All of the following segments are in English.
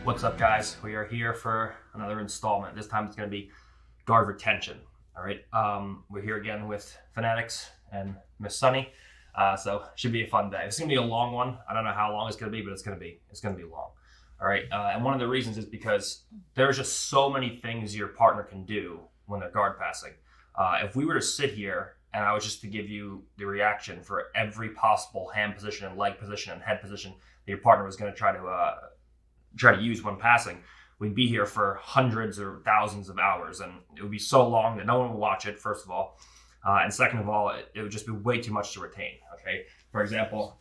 What's up, guys? We are here for another installment. This time it's going to be guard retention. All right. We're here again with Fanatics and Miss Sunny. So it should be a fun day. It's going to be a long one. I don't know how long it's going to be, but it's going to be long. All right. And one of the reasons is because there's just so many things your partner can do when they're guard passing. If we were to sit here and I was just to give you the reaction for every possible hand position and leg position and head position that your partner was going to try to use when passing, we'd be here for hundreds or thousands of hours, and it would be so long that no one would watch it, first of all. And second of all, it would just be way too much to retain, okay? For example,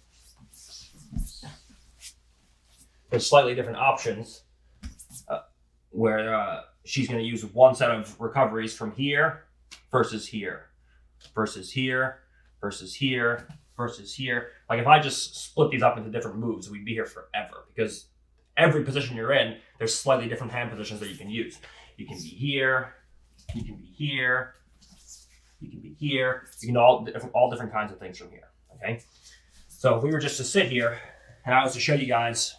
there's slightly different options where she's going to use one set of recoveries from here versus here, versus here, versus here, versus here. Like if I just split these up into different moves, we'd be here forever, because every position you're in, there's slightly different hand positions that you can use. You can be here, you can be here, you can be here. You can all different kinds of things from here, okay? So if we were just to sit here and I was to show you guys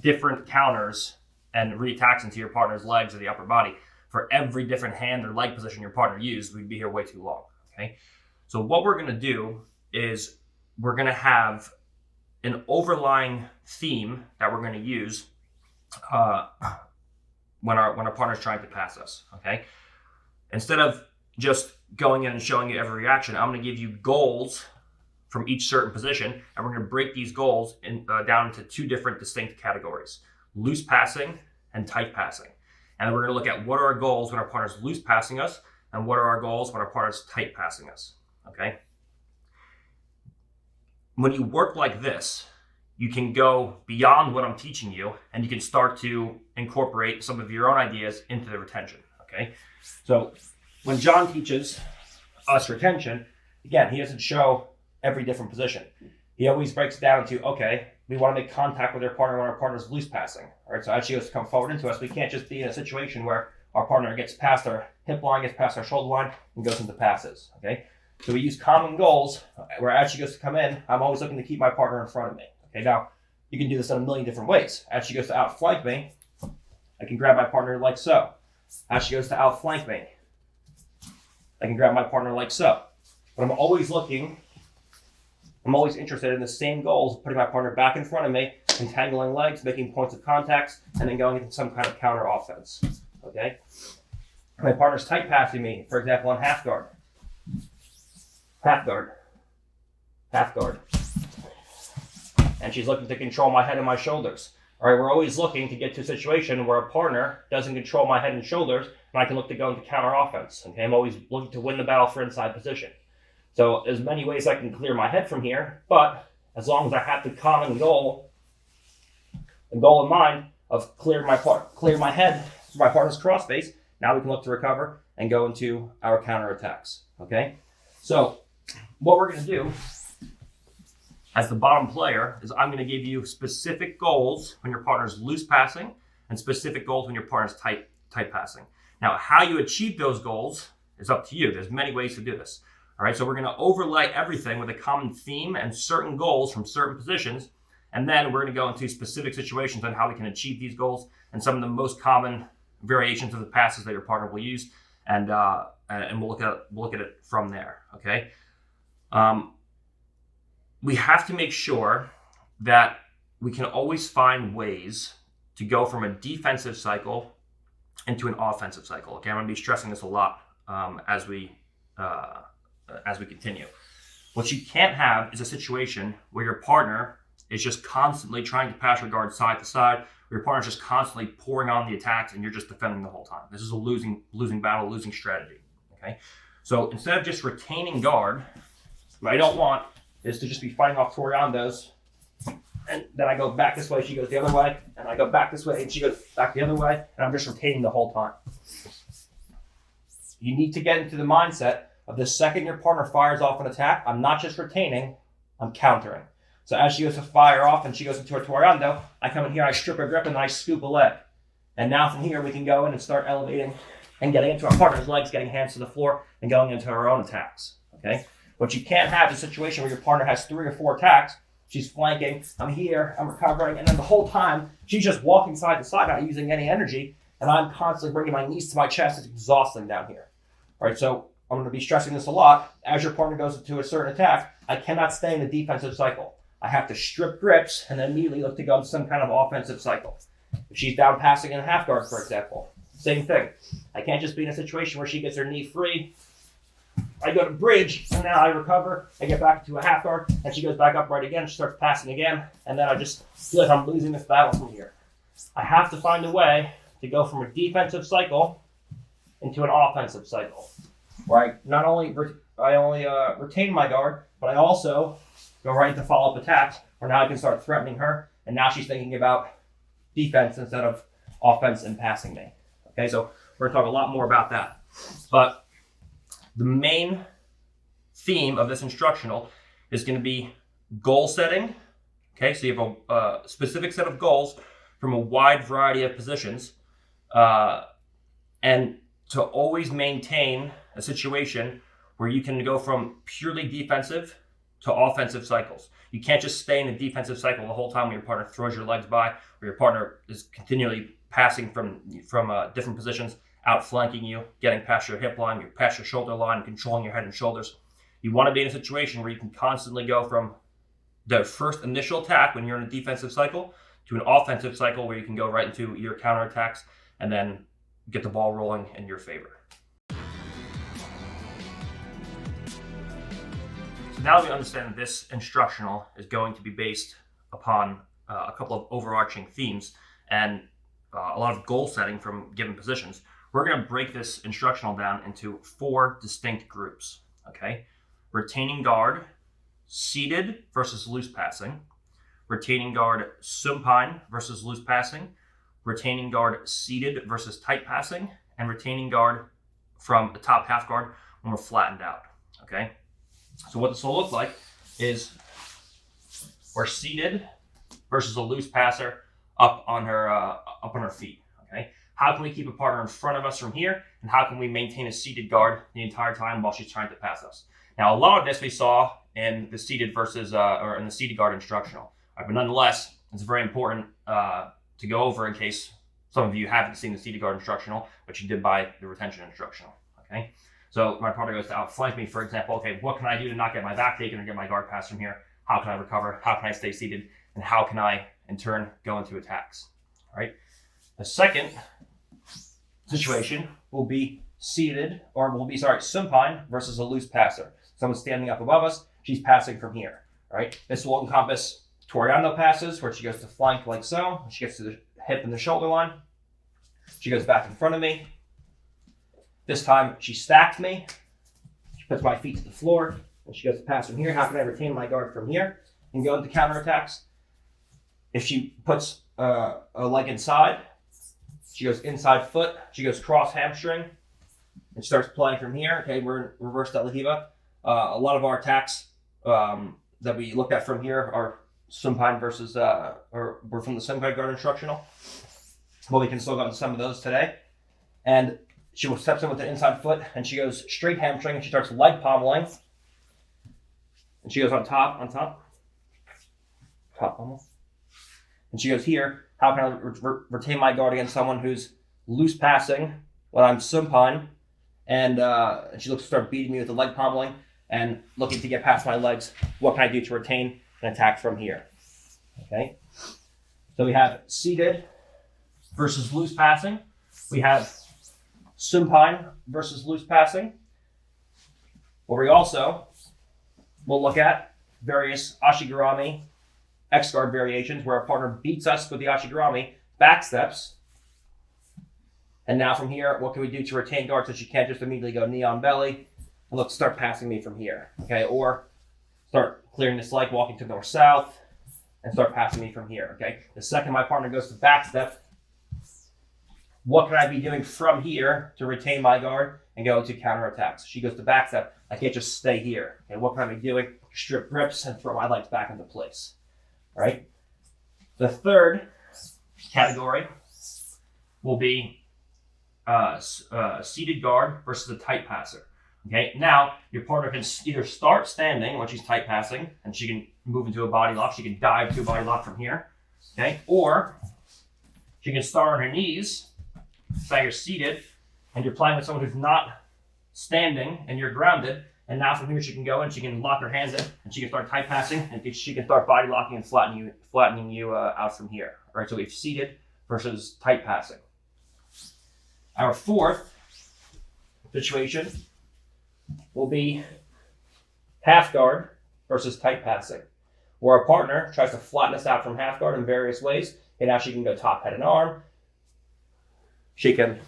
different counters and reattacks into your partner's legs or the upper body for every different hand or leg position your partner used, we'd be here way too long, okay? So what we're gonna do is we're gonna have an overlying theme that we're going to use when our partner's trying to pass us, okay? Instead of just going in and showing you every reaction, I'm going to give you goals from each certain position, and we're going to break these goals down into two different distinct categories: loose passing and tight passing. And then we're going to look at what are our goals when our partner's loose passing us, and what are our goals when our partner's tight passing us, okay? When you work like this, you can go beyond what I'm teaching you, and you can start to incorporate some of your own ideas into the retention, okay? So when John teaches us retention, again, he doesn't show every different position. He always breaks it down to, okay, we want to make contact with our partner when our partner's loose passing, all right? So as she goes to come forward into us, we can't just be in a situation where our partner gets past our hip line, gets past our shoulder line, and goes into passes, okay? So we use common goals where as she goes to come in, I'm always looking to keep my partner in front of me. Okay, now you can do this in a million different ways. As she goes to outflank me, I can grab my partner like so. As she goes to outflank me, I can grab my partner like so. But I'm always interested in the same goals, putting my partner back in front of me, entangling legs, making points of contacts, and then going into some kind of counter offense. Okay? My partner's tight passing me, for example, on half guard. Half guard, half guard. And she's looking to control my head and my shoulders. All right, we're always looking to get to a situation where a partner doesn't control my head and shoulders, and I can look to go into counter offense. Okay, I'm always looking to win the battle for inside position. So there's many ways I can clear my head from here, but as long as I have the common goal, the goal in mind of clear my head for my partner's cross face, now we can look to recover and go into our counter attacks. Okay, so what we're going to do as the bottom player is I'm going to give you specific goals when your partner's loose passing and specific goals when your partner's tight passing. Now, how you achieve those goals is up to you. There's many ways to do this. All right, so we're going to overlay everything with a common theme and certain goals from certain positions, and then we're going to go into specific situations on how we can achieve these goals and some of the most common variations of the passes that your partner will use, and we'll look at it from there. Okay. We have to make sure that we can always find ways to go from a defensive cycle into an offensive cycle. Okay, I'm going to be stressing this a lot as we continue. What you can't have is a situation where your partner is just constantly trying to pass your guard side to side, where your partner's just constantly pouring on the attacks and you're just defending the whole time. This is a losing battle, losing strategy. Okay, so instead of just retaining guard, what I don't want is to just be fighting off Toriandos, and then I go back this way, she goes the other way, and I go back this way, and she goes back the other way, and I'm just retaining the whole time. You need to get into the mindset of the second your partner fires off an attack, I'm not just retaining, I'm countering. So as she goes to fire off and she goes into a Toriando, I come in here, I strip her grip, and then I scoop a leg. And now from here, we can go in and start elevating and getting into our partner's legs, getting hands to the floor, and going into our own attacks, okay? What you can't have is a situation where your partner has 3 or 4 attacks, She's flanking. I'm here. I'm recovering. And then the whole time, she's just walking side to side, not using any energy. And I'm constantly bringing my knees to my chest. It's exhausting down here. All right, so I'm going to be stressing this a lot. As your partner goes into a certain attack, I cannot stay in the defensive cycle. I have to strip grips and then immediately look to go into some kind of offensive cycle. If she's down passing in a half guard, for example, same thing. I can't just be in a situation where she gets her knee free. I go to bridge, and now I recover. I get back to a half guard, and she goes back upright again. She starts passing again, and then I just feel like I'm losing this battle from here. I have to find a way to go from a defensive cycle into an offensive cycle, where I only retain my guard, but I also go right into follow-up attacks, where now I can start threatening her, and now she's thinking about defense instead of offense and passing me. Okay, so we're going to talk a lot more about that. But the main theme of this instructional is going to be goal setting. Okay, so you have a specific set of goals from a wide variety of positions, and to always maintain a situation where you can go from purely defensive to offensive cycles. You can't just stay in a defensive cycle the whole time when your partner throws your legs by, or your partner is continually passing from different positions, outflanking you, getting past your hip line, past your shoulder line, controlling your head and shoulders. You want to be in a situation where you can constantly go from the first initial attack when you're in a defensive cycle to an offensive cycle where you can go right into your counterattacks and then get the ball rolling in your favor. So now we understand that this instructional is going to be based upon a couple of overarching themes and a lot of goal setting from given positions. We're going to break this instructional down into 4 distinct groups. Okay, retaining guard, seated versus loose passing, retaining guard supine versus loose passing, retaining guard seated versus tight passing, and retaining guard from the top half guard when we're flattened out. Okay, so what this will look like is we're seated versus a loose passer up on her feet. Okay, how can we keep a partner in front of us from here, and how can we maintain a seated guard the entire time while she's trying to pass us? Now, a lot of this we saw in the seated versus or in the seated guard instructional, but nonetheless, it's very important to go over in case some of you haven't seen the seated guard instructional, but you did buy the retention instructional. Okay, so my partner goes to outflank me, for example. Okay, what can I do to not get my back taken or get my guard passed from here? How can I recover? How can I stay seated? And how can I, in turn, go into attacks? All right. The second situation will be supine versus a loose passer. Someone's standing up above us. She's passing from here. All right. This will encompass Toreando passes, where she goes to flank like so. She gets to the hip and the shoulder line. She goes back in front of me. This time she stacks me. She puts my feet to the floor, and she goes to pass from here. How can I retain my guard from here and go into counterattacks? If she puts a leg inside, she goes inside foot. She goes cross hamstring and starts playing from here. Okay, we're in reverse De La Riva. A lot of our attacks that we looked at from here are supine versus, or we're from the supine guard instructional. Well, we can still go into some of those today. And she will steps in with the inside foot, and she goes straight hamstring, and she starts leg pommeling. And she goes on top pommel. And she goes here, how can I retain my guard against someone who's loose passing when I'm supine? And she looks to start beating me with the leg pommeling and looking to get past my legs. What can I do to retain an attack from here? Okay. So we have seated versus loose passing. We have supine versus loose passing. Where we also will look at various Ashigarami X-guard variations where a partner beats us with the Ashigarami, backsteps, and now from here, what can we do to retain guard so she can't just immediately go knee on belly and look, start passing me from here, okay? Or start clearing this leg, walking to north-south, and start passing me from here, okay? The second my partner goes to backstep, what can I be doing from here to retain my guard and go into counterattacks? She goes to backstep, I can't just stay here, okay? What can I be doing? Strip grips and throw my legs back into place. All right. The third category will be seated guard versus a tight passer. Okay, now your partner can either start standing when she's tight passing, and she can move into a body lock. She can dive to a body lock from here. Okay, or she can start on her knees. So you're seated, and you're playing with someone who's not standing, and you're grounded. And now from here she can go and she can lock her hands in, and she can start tight passing, and she can start body locking and flattening you out from here. All right, so we've seated versus tight passing. Our fourth situation will be half guard versus tight passing, where a partner tries to flatten us out from half guard in various ways. And now she can go top, head, and arm. She can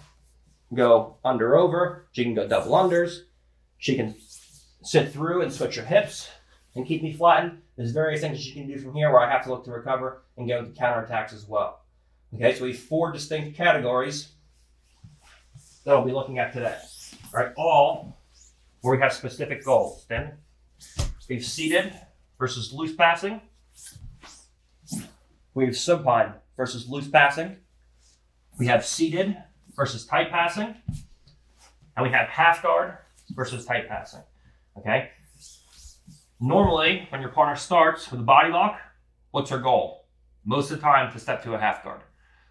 go under, over. She can go double unders. She can sit through and switch her hips and keep me flattened. There's various things she can do from here where I have to look to recover and go into counterattacks as well. Okay, so we have 4 distinct categories that I'll be looking at today. All right, all where we have specific goals. Then we have seated versus loose passing. We have supine versus loose passing. We have seated versus tight passing. And we have half guard versus tight passing. Okay? Normally, when your partner starts with a body lock, what's her goal? Most of the time to step to a half guard.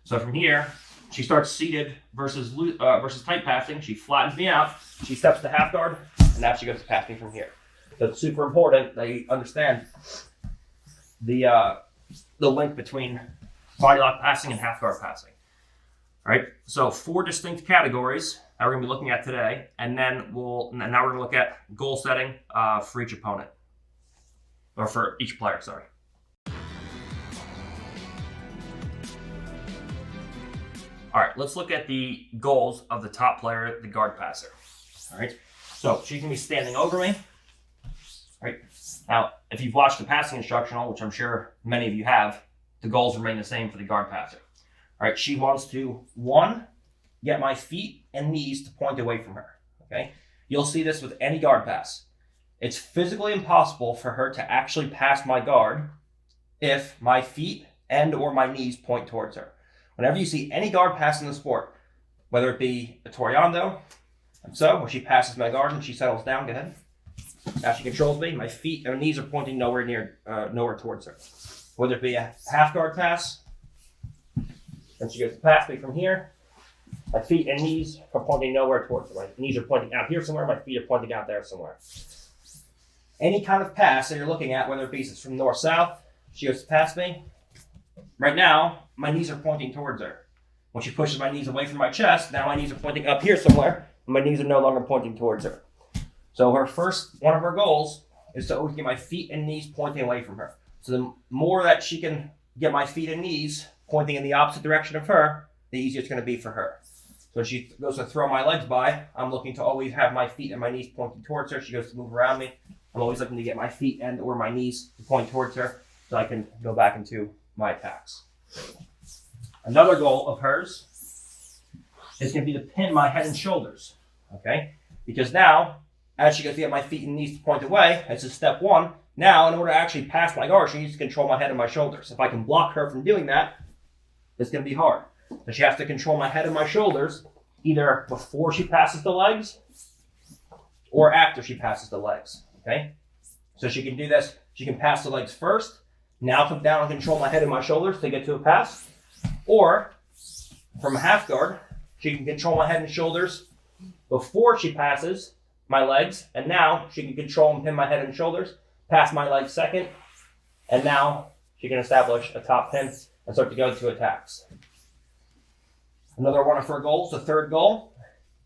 So from here, she starts seated versus tight passing. She flattens me out. She steps to half guard, and now she goes to pass me from here. So it's super important that you understand the link between body lock passing and half guard passing. All right, so 4 distinct categories that we're going to be looking at today, and then now we're going to look at goal setting for each opponent, or for each player, sorry. All right, let's look at the goals of the top player, the guard passer. All right, so she's going to be standing over me. All right, now if you've watched the passing instructional, which I'm sure many of you have, the goals remain the same for the guard passer. All right, she wants to, 1, get my feet and knees to point away from her, okay? You'll see this with any guard pass. It's physically impossible for her to actually pass my guard if my feet and or my knees point towards her. Whenever you see any guard pass in the sport, whether it be a toreando, and so, where she passes my guard and she settles down, go ahead. Now she controls me, my feet and knees are pointing nowhere towards her. Whether it be a half guard pass, and she goes to pass me from here, my feet and knees are pointing nowhere towards her. My knees are pointing out here somewhere, my feet are pointing out there somewhere. Any kind of pass that you're looking at, whether it be from north-south, she goes to pass me. Right now, my knees are pointing towards her. When she pushes my knees away from my chest, now my knees are pointing up here somewhere, and my knees are no longer pointing towards her. So one of her goals is to always get my feet and knees pointing away from her. So the more that she can get my feet and knees pointing in the opposite direction of her, the easier it's going to be for her. So when she goes to throw my legs by, I'm looking to always have my feet and my knees pointing towards her. She goes to move around me. I'm always looking to get my feet and or my knees to point towards her so I can go back into my attacks. Another goal of hers is going to be to pin my head and shoulders, okay? Because now, as she goes to get my feet and knees to point away, this is step 1. Now, in order to actually pass my guard, she needs to control my head and my shoulders. If I can block her from doing that, it's going to be hard. So she has to control my head and my shoulders either before she passes the legs or after she passes the legs, okay? So she can do this. She can pass the legs first, now come down and control my head and my shoulders to get to a pass. Or, from a half guard, she can control my head and shoulders before she passes my legs, and now she can control and pin my head and shoulders, pass my legs second, and now she can establish a top pin and start to go to attacks. Another one of her goals, the third goal,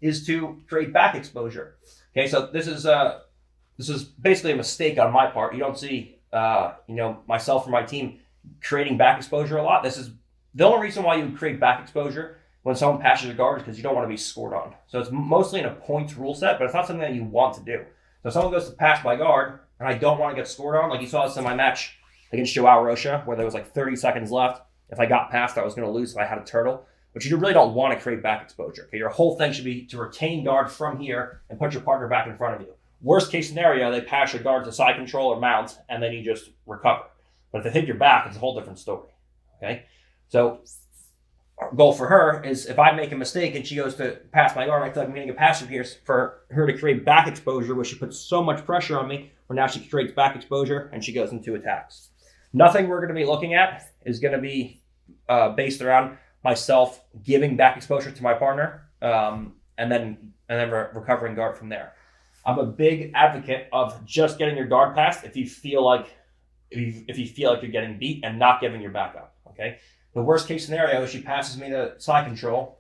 is to create back exposure. Okay, so this is basically a mistake on my part. You don't see myself or my team creating back exposure a lot. This is the only reason why you would create back exposure when someone passes your guard is because you don't want to be scored on. So it's mostly in a points rule set, but it's not something that you want to do. So if someone goes to pass my guard and I don't want to get scored on, like you saw this in my match against Joao Rocha, where there was like 30 seconds left. If I got past, I was going to lose if I had a turtle. But you really don't want to create back exposure. Okay, your whole thing should be to retain guard from here and put your partner back in front of you. Worst case scenario, they pass your guard to side control or mount, and then you just recover. But if they hit your back, it's a whole different story. Okay, so goal for her is if I make a mistake and she goes to pass my guard, I feel like I'm getting a pass from here, for her to create back exposure where she puts so much pressure on me, where now she creates back exposure and she goes into attacks. Nothing we're going to be looking at is going to be based around myself giving back exposure to my partner and then recovering guard from there. I'm a big advocate of just getting your guard passed if you feel like you're getting beat and not giving your back up. Okay. The worst case scenario is she passes me the side control.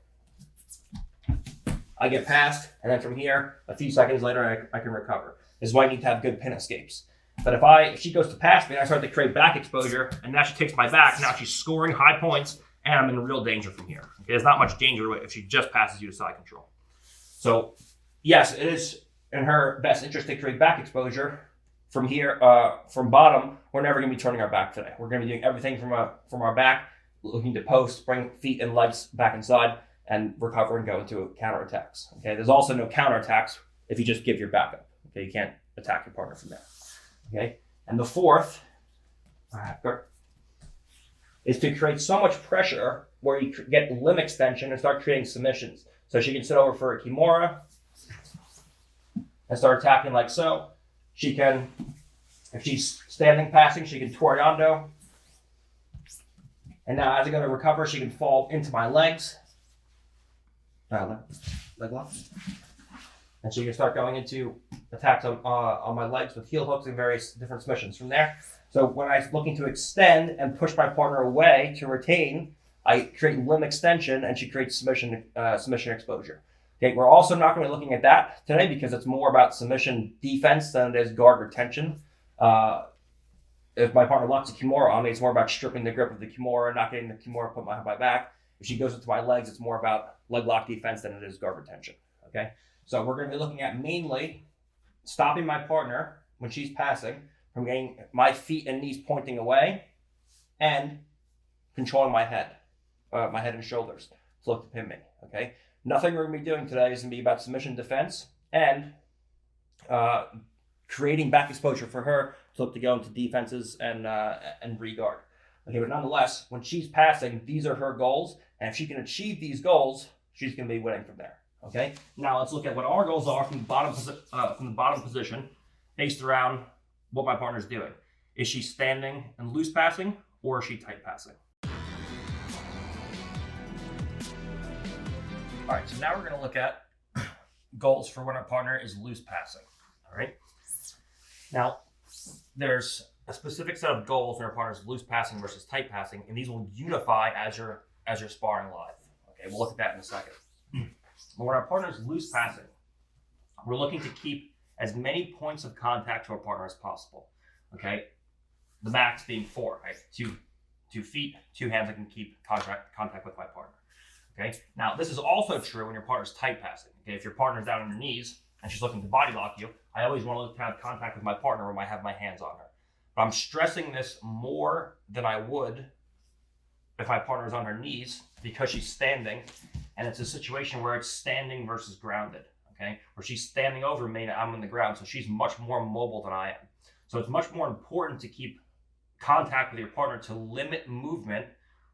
I get passed, and then from here, a few seconds later, I can recover. This is why I need to have good pin escapes. But if she goes to pass me and I start to create back exposure, and now she takes my back, now she's scoring high points, and I'm in real danger from here. Okay, there's not much danger if she just passes you to side control. So, yes, it is in her best interest to create back exposure. From here, from bottom, we're never going to be turning our back today. We're going to be doing everything from our back, looking to post, bring feet and legs back inside, and recover and go into counterattacks. Okay, there's also no counterattacks if you just give your back up. Okay, you can't attack your partner from there. Okay, and the fourth is to create so much pressure where you get limb extension and start creating submissions. So she can sit over for a Kimura and start attacking like so. She can, if she's standing passing, she can Toreando. And now as I go to recover, she can fall into my legs. Leg lock. And she can start going into attacks on my legs with heel hooks and various different submissions from there. So when I'm looking to extend and push my partner away to retain, I create limb extension and she creates submission exposure. Okay, we're also not going to be looking at that today because it's more about submission defense than it is guard retention. If my partner locks a Kimura on me, it's more about stripping the grip of the Kimura, not getting the Kimura put behind my back. If she goes into my legs, it's more about leg lock defense than it is guard retention. Okay, so we're going to be looking at mainly stopping my partner when she's passing from getting my feet and knees pointing away, and controlling my head and shoulders to look to pin me. Okay. Nothing we're going to be doing today is going to be about submission defense and creating back exposure for her to look to go into defenses and re-guard. Okay, but nonetheless, when she's passing, these are her goals, and if she can achieve these goals, she's going to be winning from there. Okay, now let's look at what our goals are from the bottom position, based around what my partner's doing. Is she standing and loose passing, or is she tight passing? All right, so now we're going to look at goals for when our partner is loose passing. All right. Now, there's a specific set of goals when our partner is loose passing versus tight passing, and these will unify as you're sparring live. Okay, we'll look at that in a second. But when our partner is loose passing, we're looking to keep as many points of contact to our partner as possible. Okay, the max being 4. Right, two feet, 2 hands. I can keep contact with my partner. Okay. Now, this is also true when your partner's tight passing. Okay, if your partner's down on her knees and she's looking to body lock you, I always want to look to have contact with my partner when I have my hands on her. But I'm stressing this more than I would if my partner is on her knees because she's standing, and it's a situation where it's standing versus grounded. Okay, where she's standing over me and I'm on the ground, so she's much more mobile than I am. So it's much more important to keep contact with your partner to limit movement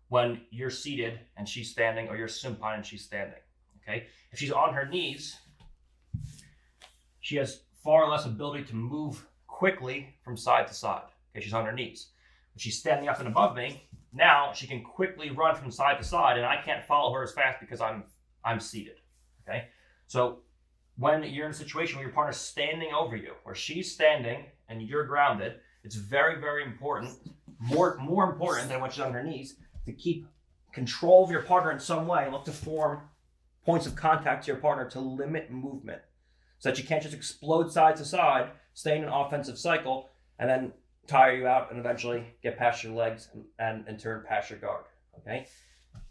when you're seated and she's standing, or you're supine and she's standing. Okay, if she's on her knees, she has far less ability to move quickly from side to side. Okay, she's on her knees. If she's standing up and above me, now she can quickly run from side to side, and I can't follow her as fast because I'm seated. Okay, so when you're in a situation where your partner's standing over you, where she's standing and you're grounded, it's very, very important, more important than when she's on her knees, to keep control of your partner in some way and look to form points of contact to your partner to limit movement, so that you can't just explode side to side, stay in an offensive cycle, and then tire you out and eventually get past your legs and in turn past your guard. Okay?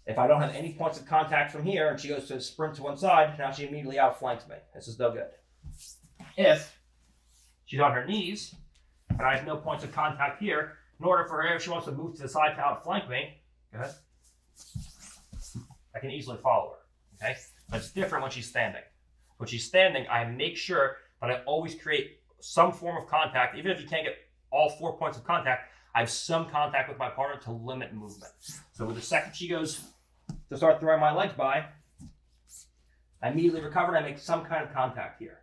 If I don't have any points of contact from here and she goes to sprint to one side, now she immediately outflanks me. This is no good. If she's on her knees and I have no points of contact here, in order for her, if she wants to move to the side to outflank me, go ahead, I can easily follow her. Okay? But it's different when she's standing. When she's standing, I make sure that I always create some form of contact. Even if you can't get all 4 points of contact, I have some contact with my partner to limit movement. So with the second she goes to start throwing my legs by, I immediately recover and I make some kind of contact here.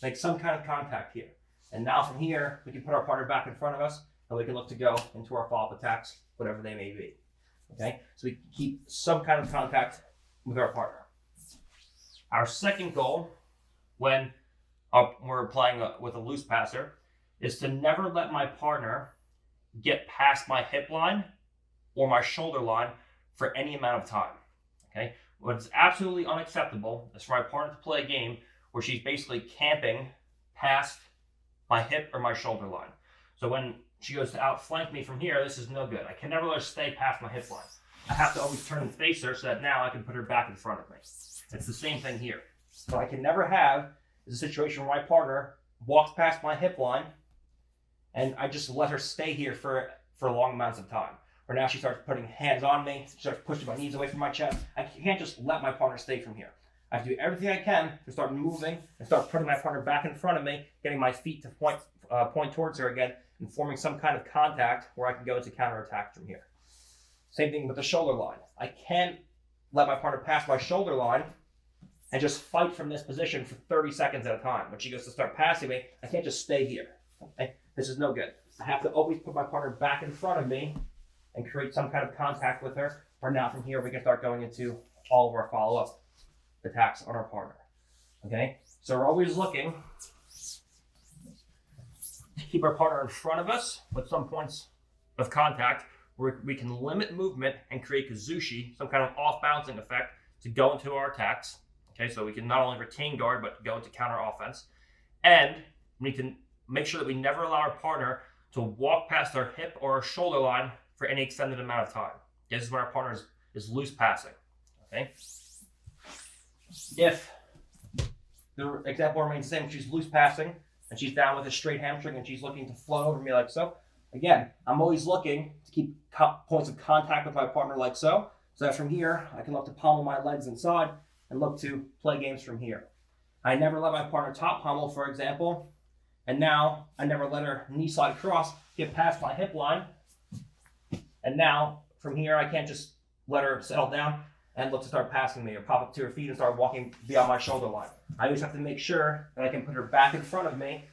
Make some kind of contact here. And now from here, we can put our partner back in front of us and we can look to go into our follow-up attacks, whatever they may be. Okay? So we keep some kind of contact with our partner. Our second goal when we're playing with a loose passer is to never let my partner get past my hip line or my shoulder line for any amount of time. Okay? What's absolutely unacceptable is for my partner to play a game where she's basically camping past my hip or my shoulder line. So when she goes to outflank me from here, this is no good. I can never let her stay past my hip line. I have to always turn and face her so that now I can put her back in front of me. It's the same thing here. So I can never have is a situation where my partner walks past my hip line and I just let her stay here for long amounts of time. Or now she starts putting hands on me, she starts pushing my knees away from my chest. I can't just let my partner stay from here. I have to do everything I can to start moving and start putting my partner back in front of me, getting my feet to point towards her again, and forming some kind of contact where I can go into counterattack from here. Same thing with the shoulder line. I can't let my partner pass my shoulder line and just fight from this position for 30 seconds at a time. When she goes to start passing me, I can't just stay here. Okay? This is no good. I have to always put my partner back in front of me and create some kind of contact with her. Or now from here, we can start going into all of our follow-up attacks on our partner. Okay? So we're always looking to keep our partner in front of us with some points of contact where we can limit movement and create kazushi, some kind of off-balancing effect to go into our attacks. Okay, so we can not only retain guard, but go into counter offense. And we need to make sure that we never allow our partner to walk past our hip or our shoulder line for any extended amount of time. This is when our partner is loose passing. Okay? If the example remains the same, she's loose passing and she's down with a straight hamstring and she's looking to float over me like so, again, I'm always looking to keep points of contact with my partner like so that from here, I can look to pommel my legs inside and look to play games from here. I never let my partner top pommel, for example, and now I never let her knee slide across, get past my hip line, and now from here I can't just let her settle down and look to start passing me or pop up to her feet and start walking beyond my shoulder line. I always have to make sure that I can put her back in front of me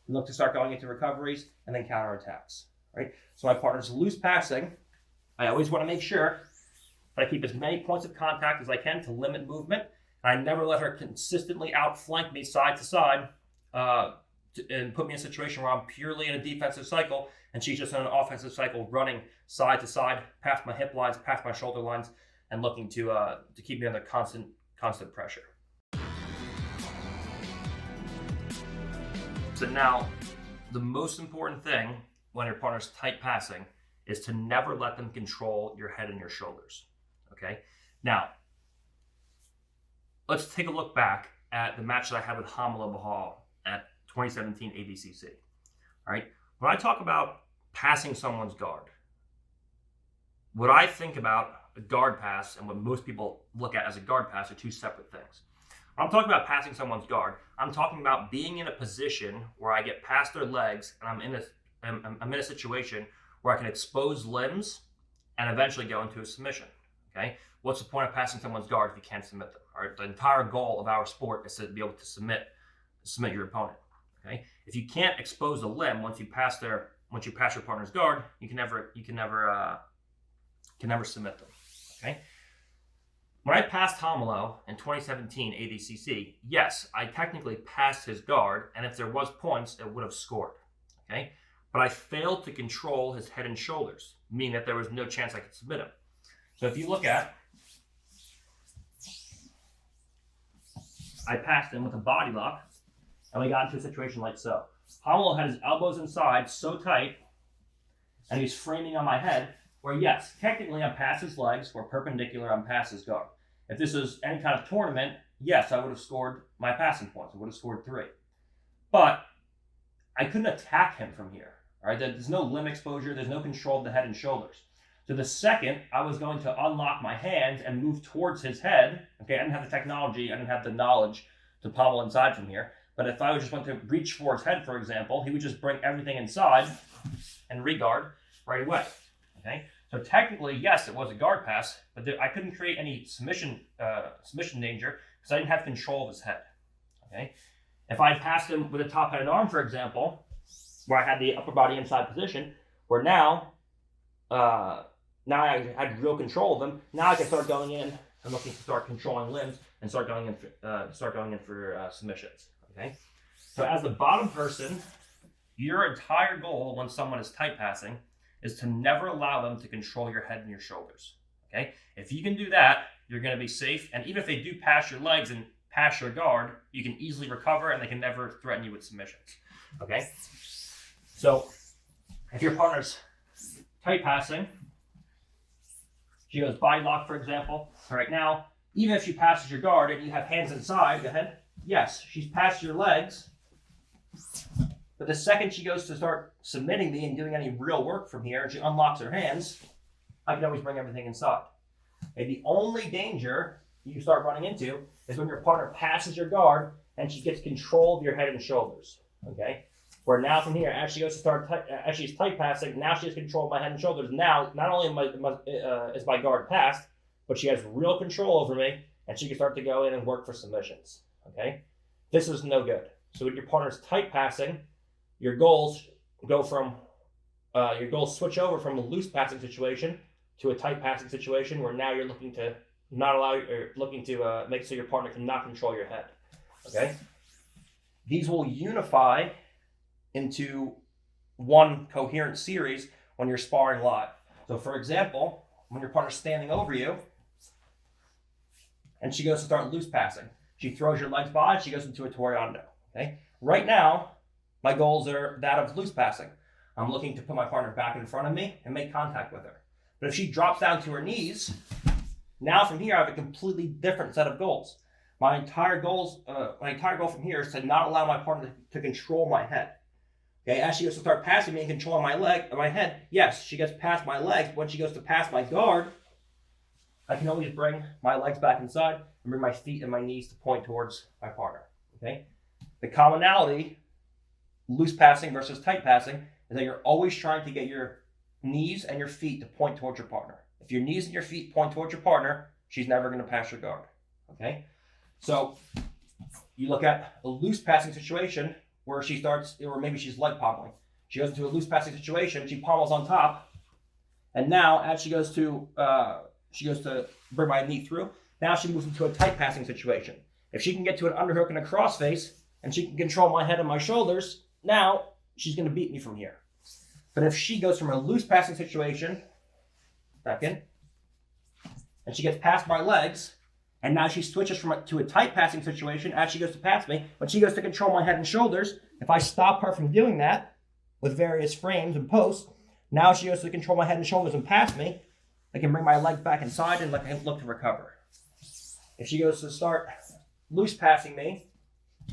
and look to start going into recoveries and then counterattacks. Right? So my partner's loose passing. I always want to make sure that I keep as many points of contact as I can to limit movement. And I never let her consistently outflank me side to side and put me in a situation where I'm purely in a defensive cycle and she's just in an offensive cycle running side to side, past my hip lines, past my shoulder lines, and looking to keep me under constant pressure. So now, the most important thing when your partner's tight passing is to never let them control your head and your shoulders. Okay? Now, let's take a look back at the match that I had with Hamila Bahal at 2017 ADCC. All right? When I talk about passing someone's guard, what I think about a guard pass and what most people look at as a guard pass are two separate things. When I'm talking about passing someone's guard, I'm talking about being in a position where I get past their legs and I'm in a situation where I can expose limbs and eventually go into a submission. Okay? What's the point of passing someone's guard if you can't submit them? All right? The entire goal of our sport is to be able to submit your opponent. Okay? If you can't expose a limb once you pass your partner's guard, you can never submit them. Okay? When I passed Hamilo in 2017 ADCC, yes, I technically passed his guard, and if there was points, it would have scored. Okay? But I failed to control his head and shoulders, meaning that there was no chance I could submit him. So if you look at, I passed him with a body lock, and we got into a situation like so. Hamilo had his elbows inside so tight, and he's framing on my head, where yes, technically I'm past his legs, or perpendicular, I'm past his guard. If this was any kind of tournament, yes, I would have scored my passing points. I would have scored 3. But I couldn't attack him from here. All right, there's no limb exposure, there's no control of the head and shoulders. So the second I was going to unlock my hands and move towards his head, okay, I didn't have the technology, I didn't have the knowledge to pommel inside from here, but if I just went to reach for his head, for example, he would just bring everything inside and regard right away, okay? So technically, yes, it was a guard pass, but I couldn't create any submission danger because I didn't have control of his head. Okay, if I passed him with a top-headed arm, for example, where I had the upper body inside position, where now I had real control of him. Now I can start going in and looking to start controlling limbs and start going in for submissions. Okay, so as the bottom person, your entire goal when someone is tight passing is to never allow them to control your head and your shoulders. Okay, if you can do that, you're going to be safe. And even if they do pass your legs and pass your guard, you can easily recover and they can never threaten you with submissions. Okay, so if your partner's tight passing, she goes body lock, for example. All right, now, even if she passes your guard and you have hands inside, go ahead. Yes, she's passed your legs. But the second she goes to start submitting me and doing any real work from here, and she unlocks her hands, I can always bring everything inside. And the only danger you start running into is when your partner passes your guard and she gets control of your head and shoulders. Okay? Where now from here, as she goes to start, as she's tight passing, now she has control of my head and shoulders. Now, not only is my guard passed, but she has real control over me, and she can start to go in and work for submissions. Okay? This is no good. So when your partner's tight passing, your goals switch over from a loose passing situation to a tight passing situation where now you're looking to make so your partner cannot control your head. Okay? These will unify into one coherent series when you're sparring live. So for example, when your partner's standing over you and she goes to start loose passing, she throws your legs by, she goes into a Toreando. Okay? Right now, my goals are that of loose passing. I'm looking to put my partner back in front of me and make contact with her. But if she drops down to her knees, now from here I have a completely different set of goals. My entire goal from here is to not allow my partner to control my head. Okay, as she goes to start passing me and controlling my head, yes, she gets past my legs. But when she goes to pass my guard, I can always bring my legs back inside and bring my feet and my knees to point towards my partner. Okay, the commonality, loose passing versus tight passing, is that you're always trying to get your knees and your feet to point towards your partner. If your knees and your feet point towards your partner, she's never going to pass your guard. Okay, so you look at a loose passing situation where she starts, or maybe she's leg pommeling. She goes into a loose passing situation, she pommels on top, and now as she goes to bring my knee through, now she moves into a tight passing situation. If she can get to an underhook and a crossface, and she can control my head and my shoulders, now she's going to beat me from here. But if she goes from a loose passing situation, back in, and she gets past my legs, and now she switches to a tight passing situation as she goes to pass me. When she goes to control my head and shoulders, if I stop her from doing that with various frames and posts, now she goes to control my head and shoulders and pass me, I can bring my legs back inside and look to recover. If she goes to start loose passing me,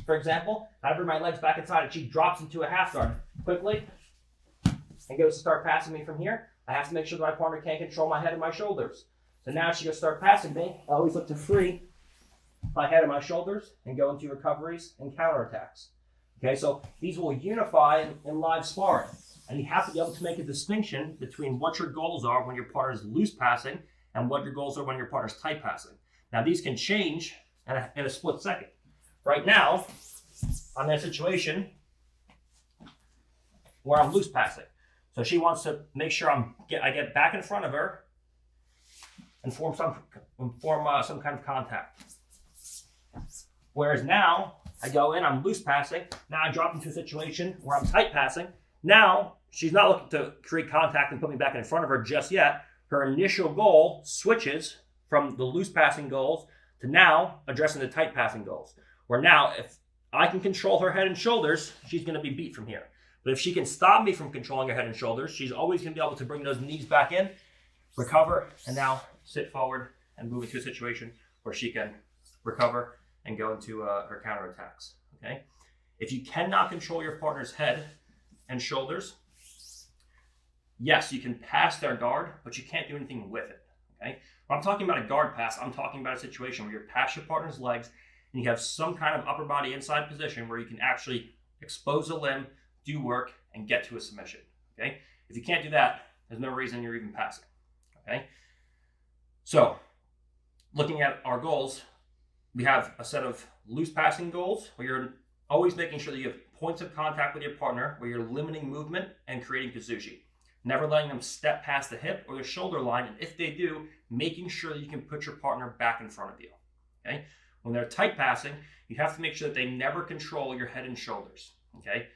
for example, I bring my legs back inside and she drops into a half guard quickly and goes to start passing me from here, I have to make sure that my partner can't control my head and my shoulders. So now she goes to start passing me. I always look to free my head and my shoulders and go into recoveries and counterattacks. Okay, so these will unify in live sparring. And you have to be able to make a distinction between what your goals are when your partner is loose passing and what your goals are when your partner is tight passing. Now, these can change in a split second. Right now, I'm in a situation where I'm loose passing. So she wants to make sure I get back in front of her and form some kind of contact. Whereas now, I go in, I'm loose passing. Now I drop into a situation where I'm tight passing. Now, she's not looking to create contact and put me back in front of her just yet. Her initial goal switches from the loose passing goals to now addressing the tight passing goals. Where now, if I can control her head and shoulders, she's going to be beat from here. But if she can stop me from controlling her head and shoulders, she's always going to be able to bring those knees back in, recover, and now sit forward and move into a situation where she can recover and go into her counterattacks. Okay? If you cannot control your partner's head and shoulders, yes, you can pass their guard, but you can't do anything with it. Okay? When I'm talking about a guard pass, I'm talking about a situation where you're past your partner's legs and you have some kind of upper body inside position where you can actually expose a limb, do work, and get to a submission. Okay? If you can't do that, there's no reason you're even passing. Okay. So looking at our goals, we have a set of loose passing goals where you're always making sure that you have points of contact with your partner, where you're limiting movement and creating kazushi. Never letting them step past the hip or the shoulder line, and if they do, making sure that you can put your partner back in front of you. Okay? When they're tight passing, you have to make sure that they never control your head and shoulders. Okay?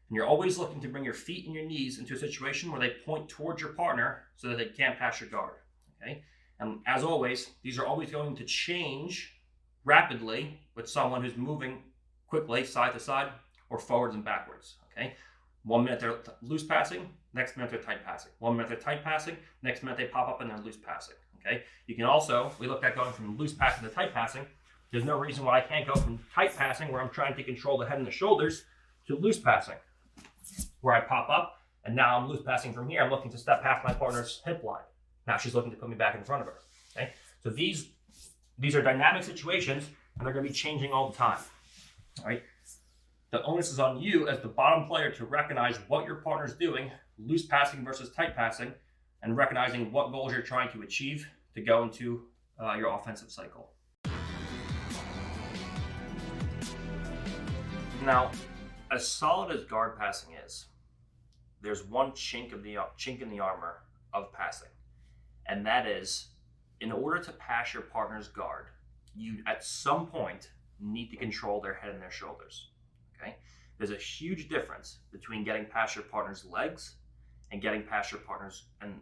And you're always looking to bring your feet and your knees into a situation where they point towards your partner so that they can't pass your guard. Okay? And as always, these are always going to change rapidly with someone who's moving quickly side to side or forwards and backwards. Okay? 1 minute they're loose passing, next minute they're tight passing. 1 minute they're tight passing, next minute they pop up and they're loose passing. Okay? You can also, we looked at going from loose passing to tight passing. There's no reason why I can't go from tight passing, where I'm trying to control the head and the shoulders, to loose passing, where I pop up and now I'm loose passing from here. I'm looking to step past my partner's hip line. Now she's looking to put me back in front of her. Okay? So these are dynamic situations, and they're going to be changing all the time. All right? The onus is on you as the bottom player to recognize what your partner's doing, loose passing versus tight passing, and recognizing what goals you're trying to achieve to go into your offensive cycle. Now, as solid as guard passing is, there's one chink in the armor of passing, and that is, in order to pass your partner's guard, you at some point need to control their head and their shoulders. Okay? There's a huge difference between getting past your partner's legs and getting past your partner's, and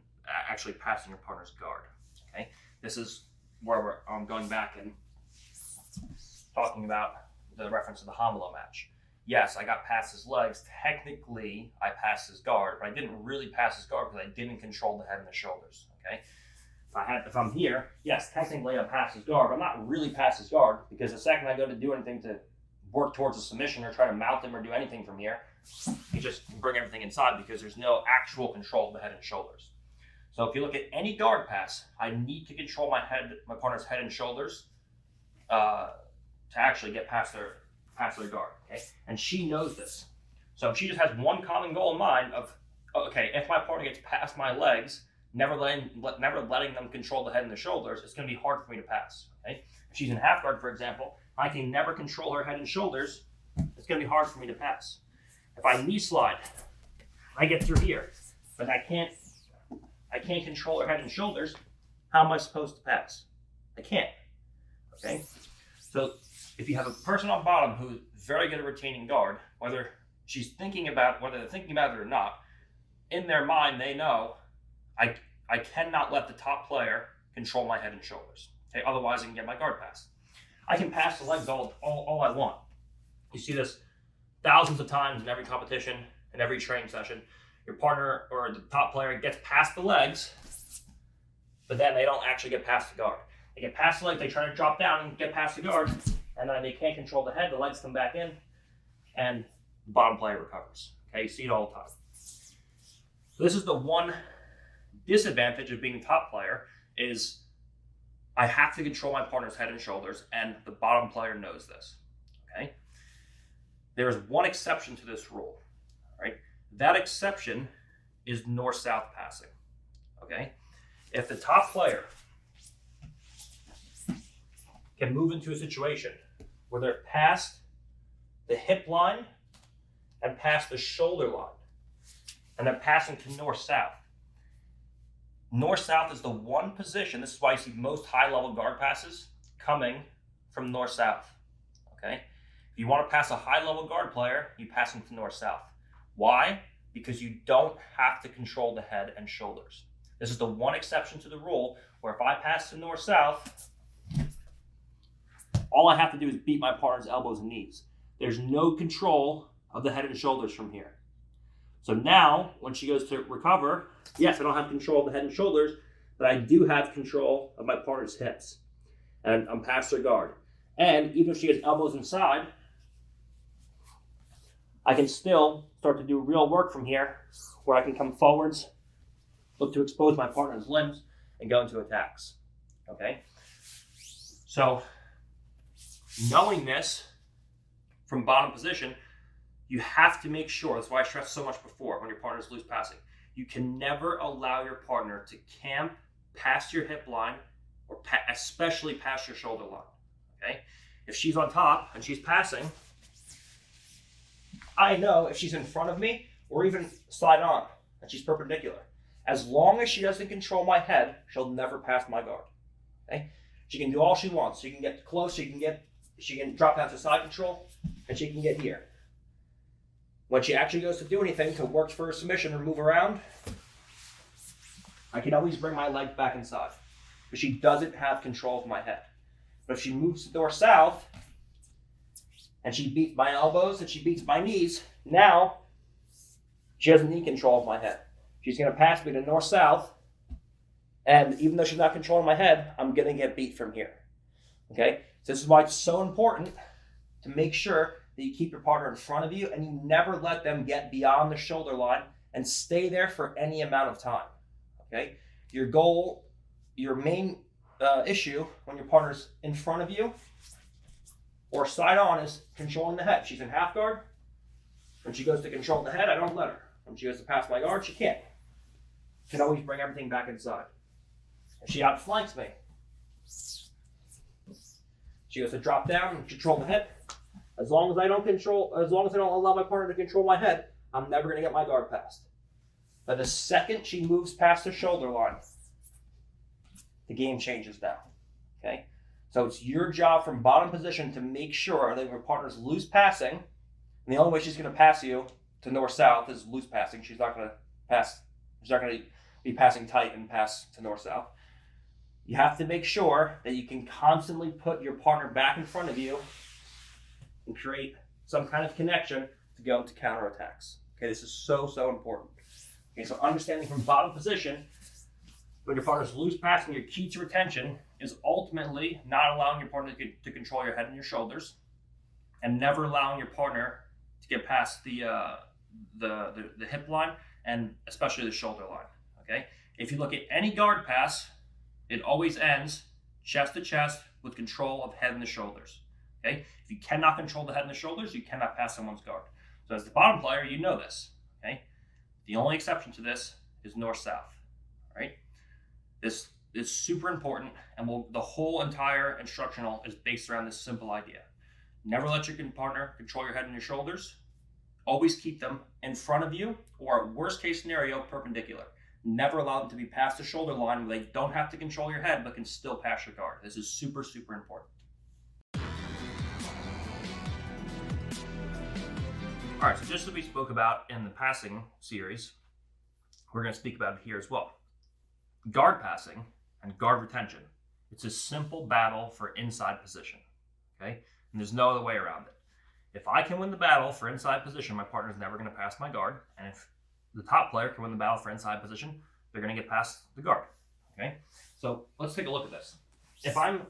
actually passing your partner's guard. Okay? This is where I'm going back and talking about the reference to the Hamelo match. Yes, I got past his legs. Technically, I passed his guard, but I didn't really pass his guard because I didn't control the head and the shoulders. Okay? If I'm here, yes, technically I passed his guard, but I'm not really past his guard, because the second I go to do anything to work towards a submission or try to mount him or do anything from here, you just bring everything inside because there's no actual control of the head and shoulders. So if you look at any guard pass, I need to control my partner's head and shoulders to actually get past their guard. Okay, and she knows this. So she just has one common goal in mind of, okay, if my partner gets past my legs, never letting them control the head and the shoulders, it's going to be hard for me to pass. Okay, if she's in half guard, for example, I can never control her head and shoulders. It's going to be hard for me to pass. If I knee slide, I get through here, but I can't control her head and shoulders. How am I supposed to pass? I can't. Okay, so if you have a person on bottom who's very good at retaining guard, whether they're thinking about it or not, in their mind they know I cannot let the top player control my head and shoulders. Okay, otherwise I can get my guard passed. I can pass the legs all I want. You see this thousands of times in every competition, in every training session. Your partner or the top player gets past the legs, but then they don't actually get past the guard. They get past the legs, they try to drop down and get past the guard, and then they can't control the head, the legs come back in, and the bottom player recovers. Okay, you see it all the time. So this is the one disadvantage of being a top player, is I have to control my partner's head and shoulders, and the bottom player knows this. Okay? There is one exception to this rule. All right? That exception is north-south passing. Okay? If the top player can move into a situation where they're past the hip line and past the shoulder line, and they're passing to north-south. North-south is the one position, this is why you see most high-level guard passes coming from north-south. Okay? If you want to pass a high-level guard player, you pass them to north-south. Why? Because you don't have to control the head and shoulders. This is the one exception to the rule where if I pass to north-south, all I have to do is beat my partner's elbows and knees. There's no control of the head and shoulders from here. So now, when she goes to recover, yes, I don't have control of the head and shoulders, but I do have control of my partner's hips. And I'm past her guard. And even if she has elbows inside, I can still start to do real work from here, where I can come forwards, look to expose my partner's limbs, and go into attacks. Okay? So, knowing this from bottom position, you have to make sure, that's why I stressed so much before when your partner's loose passing, you can never allow your partner to camp past your hip line, or especially past your shoulder line. Okay? If she's on top and she's passing, I know if she's in front of me or even side on and she's perpendicular, as long as she doesn't control my head, she'll never pass my guard. Okay? She can do all she wants. She can get close. She can drop down to side control, and she can get here. When she actually goes to do anything to work for a submission or move around, I can always bring my leg back inside, but she doesn't have control of my head. But if she moves north-south, and she beats my elbows and she beats my knees, now she doesn't need control of my head. She's going to pass me to north-south, and even though she's not controlling my head, I'm going to get beat from here. Okay? So this is why it's so important to make sure that you keep your partner in front of you and you never let them get beyond the shoulder line and stay there for any amount of time. Okay? Your goal, your main issue when your partner's in front of you or side on is controlling the head. She's in half guard. When she goes to control the head, I don't let her. When she goes to pass my guard, she can't. Can always bring everything back inside. If she outflanks me, she goes to drop down and control the head. As long as I don't allow my partner to control my head, I'm never going to get my guard passed. But the second she moves past the shoulder line, the game changes now. Okay? So it's your job from bottom position to make sure that your partner's loose passing, and the only way she's going to pass you to north-south is loose passing. She's not going to be passing tight and pass to north-south. You have to make sure that you can constantly put your partner back in front of you and create some kind of connection to go into counterattacks. Okay, this is so, so important. Okay, so understanding from bottom position, when your partner's loose passing, your key to retention is ultimately not allowing your partner to control your head and your shoulders, and never allowing your partner to get past the hip line and especially the shoulder line. Okay, if you look at any guard pass, it always ends chest to chest with control of head and the shoulders. Okay, if you cannot control the head and the shoulders, you cannot pass someone's guard. So as the bottom player, you know this. Okay, the only exception to this is north-south. Right, this is super important, and the whole entire instructional is based around this simple idea. Never let your partner control your head and your shoulders. Always keep them in front of you, or worst case scenario, perpendicular. Never allow them to be past the shoulder line where they don't have to control your head but can still pass your guard. This is super, super important. All right, so just as we spoke about in the passing series, we're going to speak about it here as well. Guard passing and guard retention. It's a simple battle for inside position. Okay? And there's no other way around it. If I can win the battle for inside position, my partner's never going to pass my guard. And if the top player can win the battle for inside position, they're going to get past the guard. Okay? So let's take a look at this. If I'm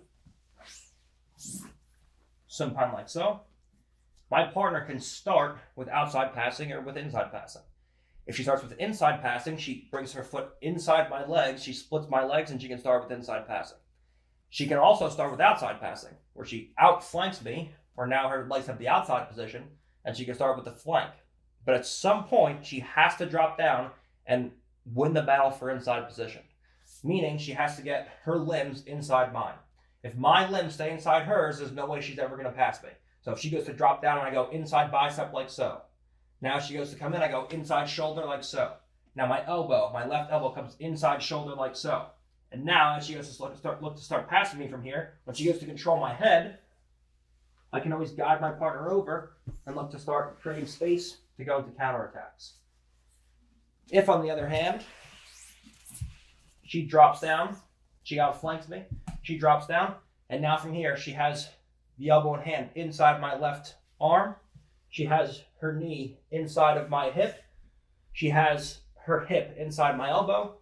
sometimes like so, my partner can start with outside passing or with inside passing. If she starts with inside passing, she brings her foot inside my legs, she splits my legs, and she can start with inside passing. She can also start with outside passing, where she outflanks me, where now her legs have the outside position, and she can start with the flank. But at some point, she has to drop down and win the battle for inside position. Meaning, she has to get her limbs inside mine. If my limbs stay inside hers, there's no way she's ever going to pass me. So if she goes to drop down and I go inside bicep like so. Now she goes to come in, I go inside shoulder like so. Now my left elbow comes inside shoulder like so. And now as she goes to look to start passing me from here, when she goes to control my head, I can always guide my partner over and look to start creating space to go into counterattacks. If on the other hand, she drops down, she outflanks me, she drops down, and now from here she has the elbow and hand inside my left arm. She has her knee inside of my hip. She has her hip inside my elbow.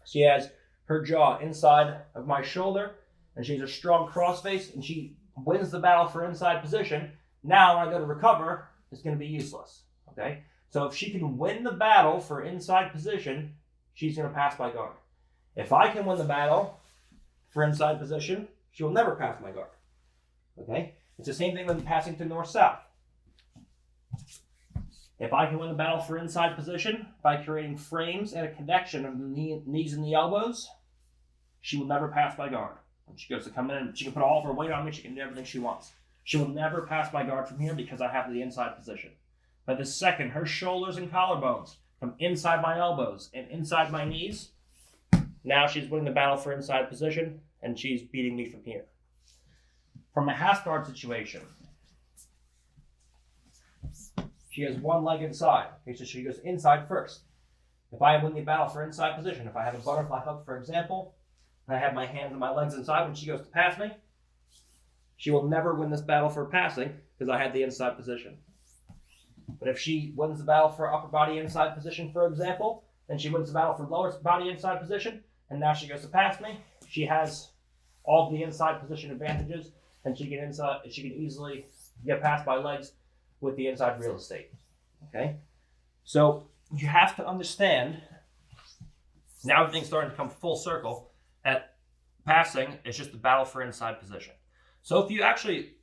She has her jaw inside of my shoulder. And she has a strong crossface, and she wins the battle for inside position. Now when I go to recover, it's going to be useless. Okay? So if she can win the battle for inside position, she's going to pass my guard. If I can win the battle for inside position, she will never pass my guard. Okay? It's the same thing when passing to north-south. If I can win the battle for inside position by creating frames and a connection of the knees and the elbows, she will never pass my guard. When she goes to come in, she can put all of her weight on me, she can do everything she wants. She will never pass my guard from here because I have the inside position. But the second her shoulders and collarbones come inside my elbows and inside my knees, now she's winning the battle for inside position, and she's beating me from here. From a half guard situation, she has one leg inside. Okay, so she goes inside first. If I win the battle for inside position, if I have a butterfly hook, for example, and I have my hands and my legs inside when she goes to pass me, she will never win this battle for passing because I had the inside position. But if she wins the battle for upper body inside position, for example, then she wins the battle for lower body inside position, and now she goes to pass me. She has all the inside position advantages, and she can easily get past my legs with the inside real estate. Okay? So you have to understand, now everything's starting to come full circle, that passing is just a battle for inside position. So if you actually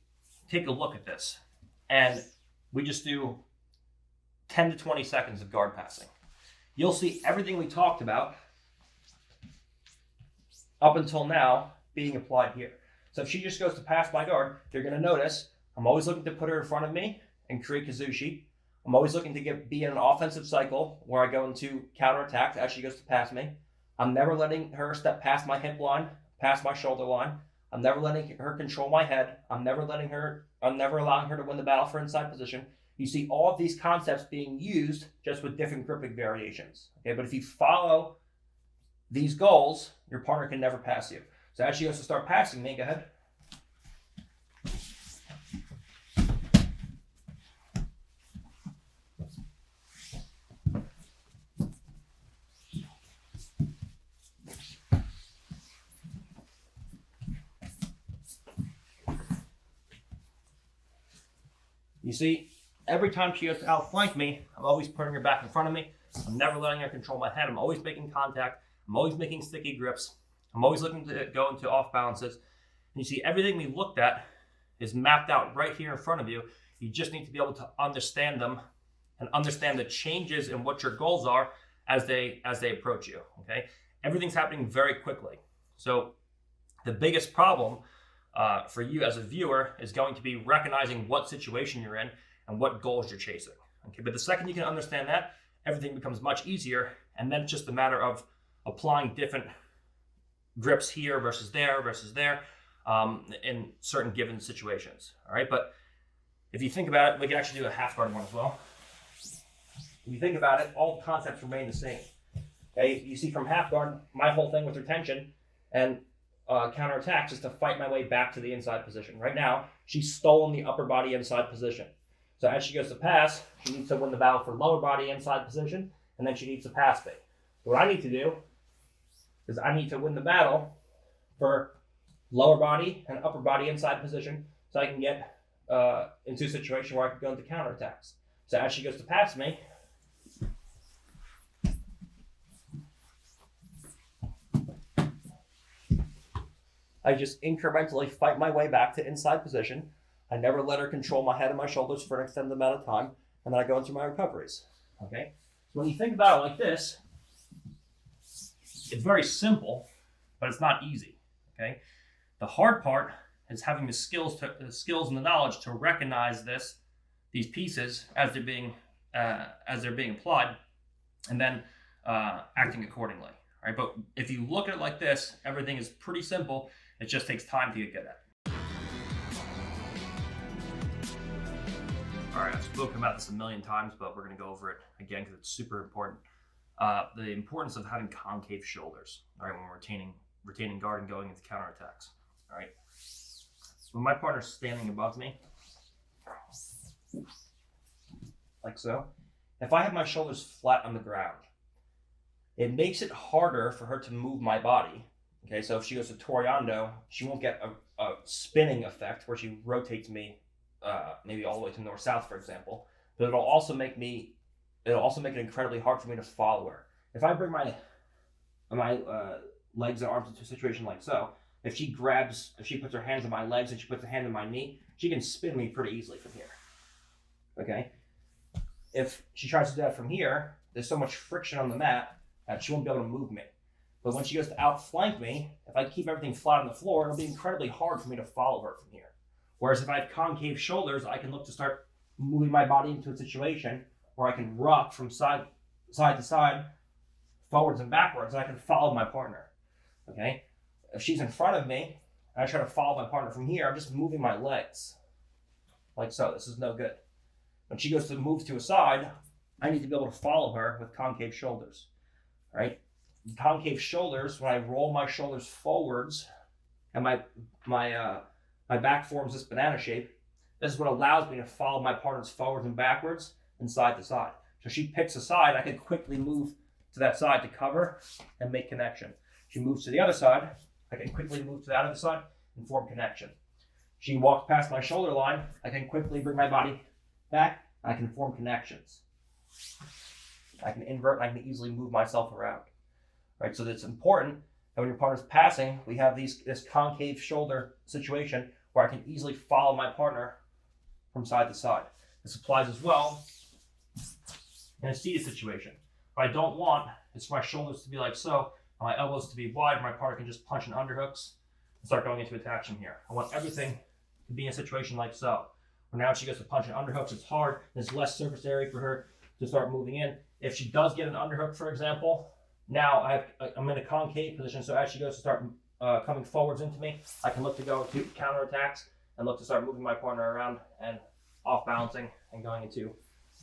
take a look at this, and we just do 10 to 20 seconds of guard passing, you'll see everything we talked about up until now being applied here. So if she just goes to pass my guard, you're going to notice I'm always looking to put her in front of me and create Kazushi. I'm always looking to be in an offensive cycle where I go into counterattack as she goes to pass me. I'm never letting her step past my hip line, past my shoulder line. I'm never letting her control my head. I'm never allowing her to win the battle for inside position. You see all of these concepts being used just with different gripping variations. Okay, but if you follow these goals, your partner can never pass you. So as she goes to start passing me, go ahead. You see, every time she goes to outflank me, I'm always putting her back in front of me. I'm never letting her control my head. I'm always making contact. I'm always making sticky grips. I'm always looking to go into off balances. And you see, everything we looked at is mapped out right here in front of you. You just need to be able to understand them and understand the changes in what your goals are as they approach you. Okay, everything's happening very quickly. So the biggest problem for you as a viewer is going to be recognizing what situation you're in and what goals you're chasing. Okay, but the second you can understand that, everything becomes much easier, and then it's just a matter of applying different grips here versus there in certain given situations. All right, but if you think about it, we can actually do a half guard one as well. If you think about it, all the concepts remain the same. Okay, you see from half guard, my whole thing with retention and counterattack is to fight my way back to the inside position. Right now, she's stolen the upper body inside position. So as she goes to pass, she needs to win the battle for lower body inside position, and then she needs to pass me. What I need to do is I need to win the battle for lower body and upper body inside position so I can get into a situation where I can go into counterattacks. So as she goes to pass me, I just incrementally fight my way back to inside position. I never let her control my head and my shoulders for an extended amount of time, and then I go into my recoveries. Okay? So when you think about it like this, it's very simple, but it's not easy. Okay? The hard part is having the skills and the knowledge to recognize these pieces as they're being applied, and then acting accordingly. All right? But if you look at it like this, everything is pretty simple. It just takes time to get good at it. All right, I've spoken about this a million times, but we're going to go over it again because it's super important. The importance of having concave shoulders, all right, when we're retaining guard and going into counterattacks. All right. When my partner's standing above me, like so, if I have my shoulders flat on the ground, it makes it harder for her to move my body. Okay, so if she goes to Toreando, she won't get a spinning effect where she rotates me maybe all the way to north-south, for example. But it'll also make it incredibly hard for me to follow her. If I bring my legs and arms into a situation like so, if she puts her hands on my legs and she puts a hand on my knee, she can spin me pretty easily from here. Okay? If she tries to do that from here, there's so much friction on the mat that she won't be able to move me. But when she goes to outflank me, if I keep everything flat on the floor, it'll be incredibly hard for me to follow her from here. Whereas if I have concave shoulders, I can look to start moving my body into a situation where I can rock from side to side, forwards and backwards, and I can follow my partner. Okay? If she's in front of me, and I try to follow my partner from here, I'm just moving my legs. Like so. This is no good. When she goes to move to a side, I need to be able to follow her with concave shoulders. Right? Concave shoulders, when I roll my shoulders forwards and my back forms this banana shape, this is what allows me to follow my partners forwards and backwards and side to side. So she picks a side, I can quickly move to that side to cover and make connection. She moves to the other side, I can quickly move to that other side and form connection. She walks past my shoulder line, I can quickly bring my body back, I can form connections. I can invert, and I can easily move myself around. Right, so it's important that when your partner's passing, we have this concave shoulder situation where I can easily follow my partner from side to side. This applies as well in a seated situation. What I don't want is for my shoulders to be like so, and my elbows to be wide, where my partner can just punch in underhooks and start going into attachment here. I want everything to be in a situation like so. Where now she goes to punch in underhooks, it's hard, there's less surface area for her to start moving in. If she does get an underhook, for example, now I'm in a concave position, so as she goes to start coming forwards into me, I can look to go into counterattacks and look to start moving my partner around and off balancing and going into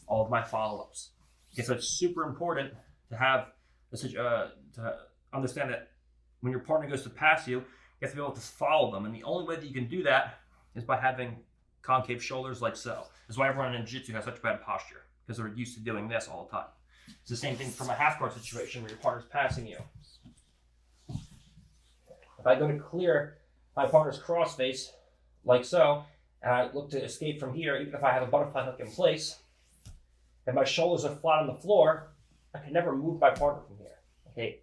all of my follow-ups. Okay, so it's super important to have to understand that when your partner goes to pass you, you have to be able to follow them, and the only way that you can do that is by having concave shoulders like so. That's why everyone in jiu-jitsu has such bad posture, because they're used to doing this all the time. It's the same thing from a half guard situation where your partner's passing you. If I go to clear my partner's cross face, like so, and I look to escape from here, even if I have a butterfly hook in place, and my shoulders are flat on the floor, I can never move my partner from here. Okay,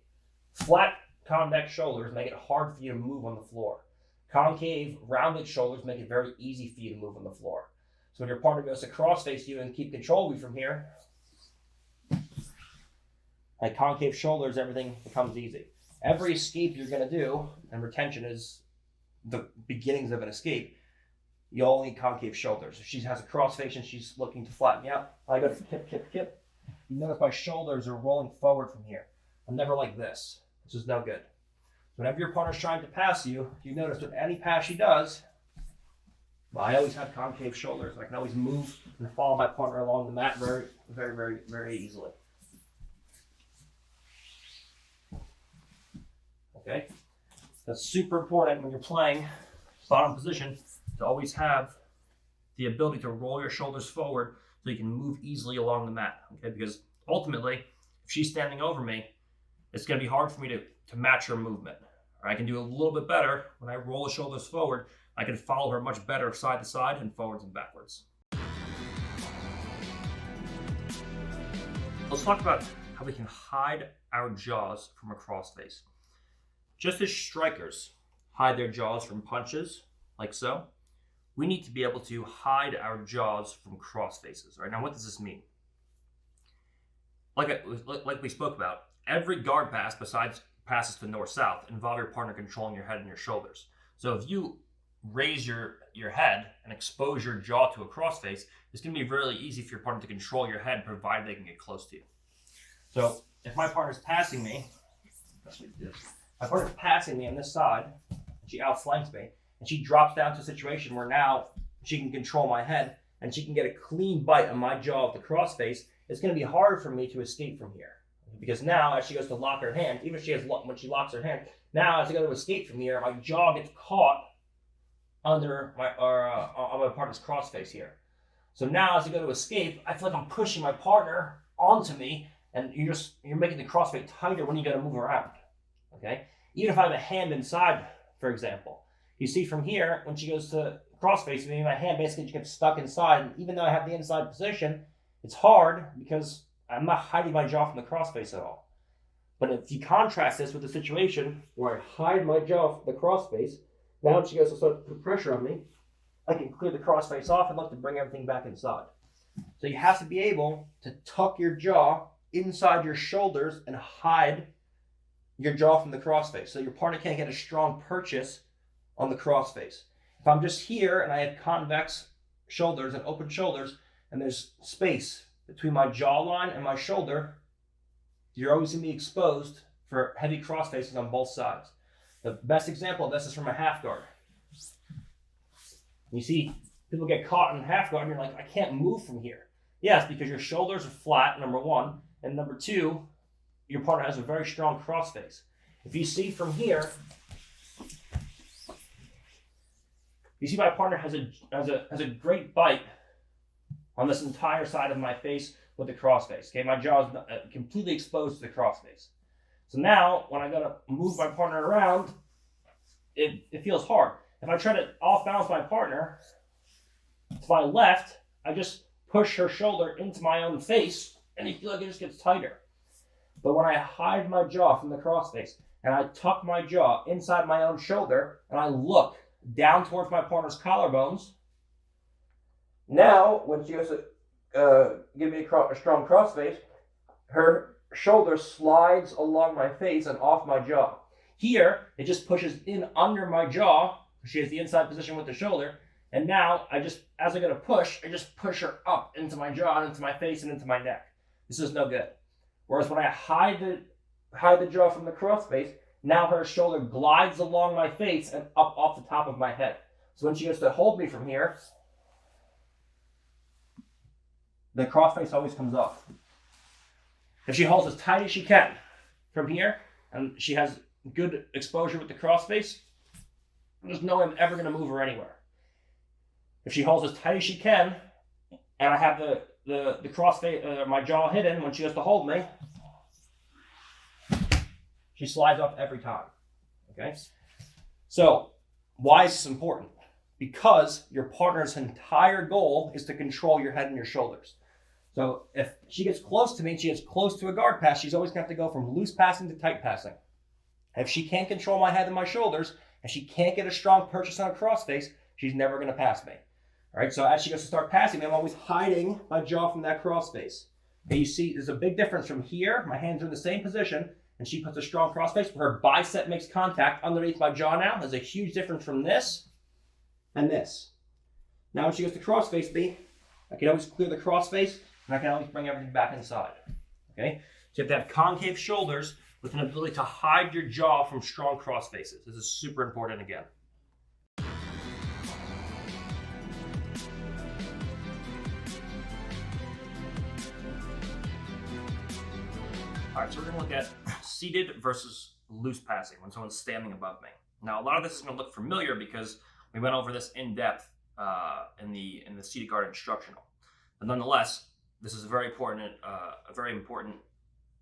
flat convex shoulders make it hard for you to move on the floor. Concave, rounded shoulders make it very easy for you to move on the floor. So when your partner goes to cross face you and keep control of you from here, like concave shoulders, everything becomes easy. Every escape you're going to do, and retention is the beginnings of an escape, you only need concave shoulders. If she has a cross face and she's looking to flatten me out, I go to kip, kip, kip. You notice my shoulders are rolling forward from here. I'm never like this. This is no good. Whenever your partner's trying to pass you, you notice with any pass she does, well, I always have concave shoulders. I can always move and follow my partner along the mat very, very, very, very easily. Okay, that's super important when you're playing bottom position to always have the ability to roll your shoulders forward so you can move easily along the mat. Okay, because ultimately, if she's standing over me, it's going to be hard for me to match her movement. Or I can do a little bit better when I roll the shoulders forward. I can follow her much better side to side and forwards and backwards. Let's talk about how we can hide our jaws from a cross face. Just as strikers hide their jaws from punches, like so, we need to be able to hide our jaws from cross faces. Right? Now, what does this mean? Like we spoke about, every guard pass besides passes to north-south involve your partner controlling your head and your shoulders. So if you raise your head and expose your jaw to a cross face, it's going to be really easy for your partner to control your head, provided they can get close to you. So if my partner's passing me, on this side, and she outflanks me, and she drops down to a situation where now she can control my head, and she can get a clean bite on my jaw of the cross face, it's going to be hard for me to escape from here. Because now, as she goes to lock her hand, even if when she locks her hand, now as I go to escape from here, my jaw gets caught under on my partner's cross face here. So now as I go to escape, I feel like I'm pushing my partner onto me, and you're making the cross face tighter when you got to move around. Okay? Even if I have a hand inside, for example, you see from here, when she goes to cross face me, my hand basically gets stuck inside, and even though I have the inside position, it's hard because I'm not hiding my jaw from the crossface at all. But if you contrast this with the situation where I hide my jaw from the crossface, now when she goes to start to put pressure on me, I can clear the crossface off and look to bring everything back inside. So you have to be able to tuck your jaw inside your shoulders and hide your jaw from the crossface. So your partner can't get a strong purchase on the crossface. If I'm just here and I have convex shoulders and open shoulders, and there's space between my jawline and my shoulder, you're always going to be exposed for heavy crossfaces on both sides. The best example of this is from a half guard. You see people get caught in half guard and you're like, I can't move from here. Yes, because your shoulders are flat, number one, and number two, your partner has a very strong crossface. If you see from here, you see my partner has a great bite on this entire side of my face with the crossface. Okay, my jaw is completely exposed to the crossface. So now, when I gotta move my partner around, it feels hard. If I try to off balance my partner to my left, I just push her shoulder into my own face, and you feel like it just gets tighter. But when I hide my jaw from the crossface, and I tuck my jaw inside my own shoulder, and I look down towards my partner's collarbones, now, when she goes to give me a strong crossface, her shoulder slides along my face and off my jaw. Here, it just pushes in under my jaw. She has the inside position with the shoulder. And now, as I go to push, I just push her up into my jaw, and into my face, and into my neck. This is no good. Whereas when I hide the jaw from the crossface, now her shoulder glides along my face and up off the top of my head. So when she goes to hold me from here, the crossface always comes off. If she holds as tight as she can from here, and she has good exposure with the crossface, there's no way I'm ever going to move her anywhere. If she holds as tight as she can, and I have the crossface, my jaw hidden when she goes to hold me, she slides off every time. Okay? So, why is this important? Because your partner's entire goal is to control your head and your shoulders. So if she gets close to me and she gets close to a guard pass, she's always going to have to go from loose passing to tight passing. If she can't control my head and my shoulders, and she can't get a strong purchase on a crossface, she's never going to pass me. All right, so as she goes to start passing me, I'm always hiding my jaw from that crossface. And you see, there's a big difference from here. My hands are in the same position, and she puts a strong crossface where her bicep makes contact underneath my jaw now. There's a huge difference from this and this. Now when she goes to crossface me, I can always clear the crossface, and I can always bring everything back inside. Okay? So you have to have concave shoulders with an ability to hide your jaw from strong crossfaces. This is super important again. All right, so we're going to look at seated versus loose passing when someone's standing above me. Now, a lot of this is going to look familiar because we went over this in depth in the seated guard instructional. But nonetheless, this is a very important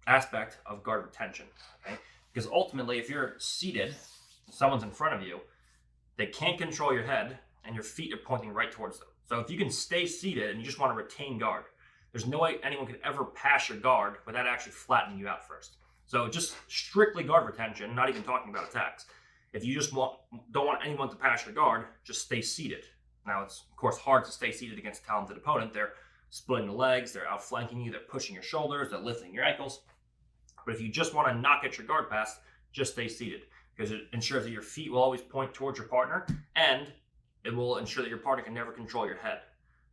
aspect of guard retention. Okay, because ultimately, if you're seated, someone's in front of you, they can't control your head, and your feet are pointing right towards them. So if you can stay seated and you just want to retain guard, there's no way anyone could ever pass your guard without actually flattening you out first. So just strictly guard retention, not even talking about attacks. If you just don't want anyone to pass your guard, just stay seated. Now, it's, of course, hard to stay seated against a talented opponent. They're splitting the legs, they're outflanking you, they're pushing your shoulders, they're lifting your ankles. But if you just want to not get your guard passed, just stay seated, because it ensures that your feet will always point towards your partner, and it will ensure that your partner can never control your head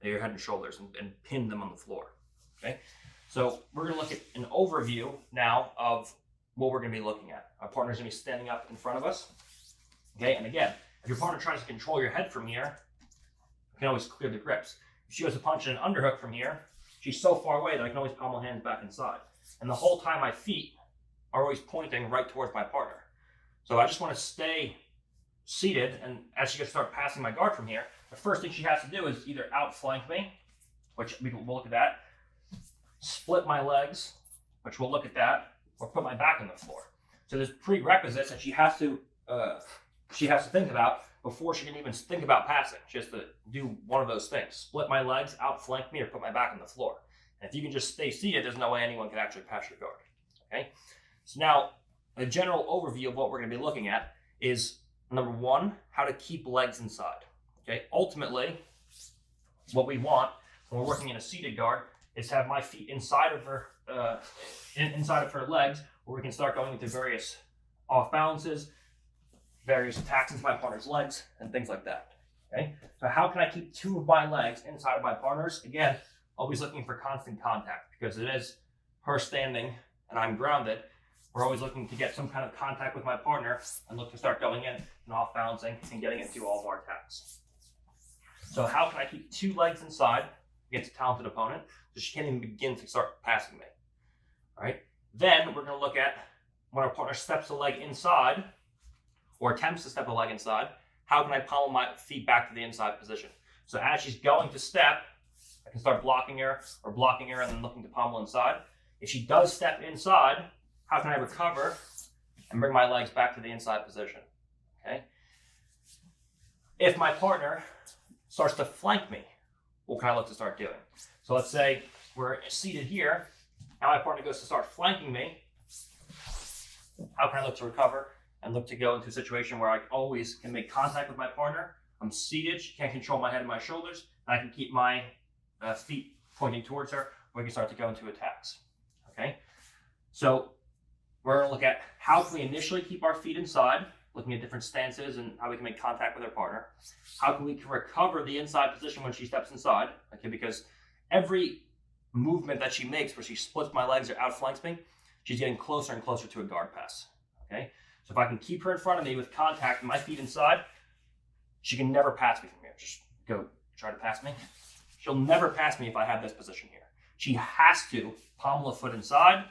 and shoulders and pin them on the floor. Okay, so we're going to look at an overview now of what we're going to be looking at. Our partner's going to be standing up in front of us. Okay, and again, if your partner tries to control your head from here, you can always clear the grips. If she goes to punch in an underhook from here, she's so far away that I can always pommel hands back inside. And the whole time my feet are always pointing right towards my partner. So I just want to stay seated, and as she gets to start passing my guard from here, the first thing she has to do is either outflank me, which we'll look at that, split my legs, which we'll look at that, or put my back on the floor. So there's prerequisites that she has to think about before she can even think about passing. She has to do one of those things: split my legs, outflank me, or put my back on the floor. And if you can just stay seated, there's no way anyone can actually pass your guard. Okay. So now, a general overview of what we're going to be looking at is, number one, how to keep legs inside. Okay. Ultimately, what we want when we're working in a seated guard is to have my feet inside of her legs, where we can start going into various off balances, various attacks into my partner's legs, and things like that. Okay, so how can I keep two of my legs inside of my partner's? Again, always looking for constant contact, because it is her standing and I'm grounded. We're always looking to get some kind of contact with my partner and look to start going in and off balancing and getting into all of our attacks. So how can I keep two legs inside against a talented opponent so she can't even begin to start passing me? All right. Then we're going to look at when our partner steps a leg inside or attempts to step a leg inside, how can I pommel my feet back to the inside position? So as she's going to step, I can start blocking her and then looking to pommel inside. If she does step inside, how can I recover and bring my legs back to the inside position? Okay. If my partner starts to flank me, what can I look to start doing? So let's say we're seated here. Now my partner goes to start flanking me. How can I look to recover and look to go into a situation where I always can make contact with my partner? I'm seated, she can't control my head and my shoulders, and I can keep my feet pointing towards her. We can start to go into attacks. Okay, so we're going to look at how can we initially keep our feet inside, looking at different stances and how we can make contact with our partner. How can we recover the inside position when she steps inside? Okay, because every movement that she makes where she splits my legs or outflanks me, she's getting closer and closer to a guard pass. Okay, so if I can keep her in front of me with contact and my feet inside, she can never pass me from here. Just go try to pass me. She'll never pass me if I have this position here. She has to pommel a foot inside.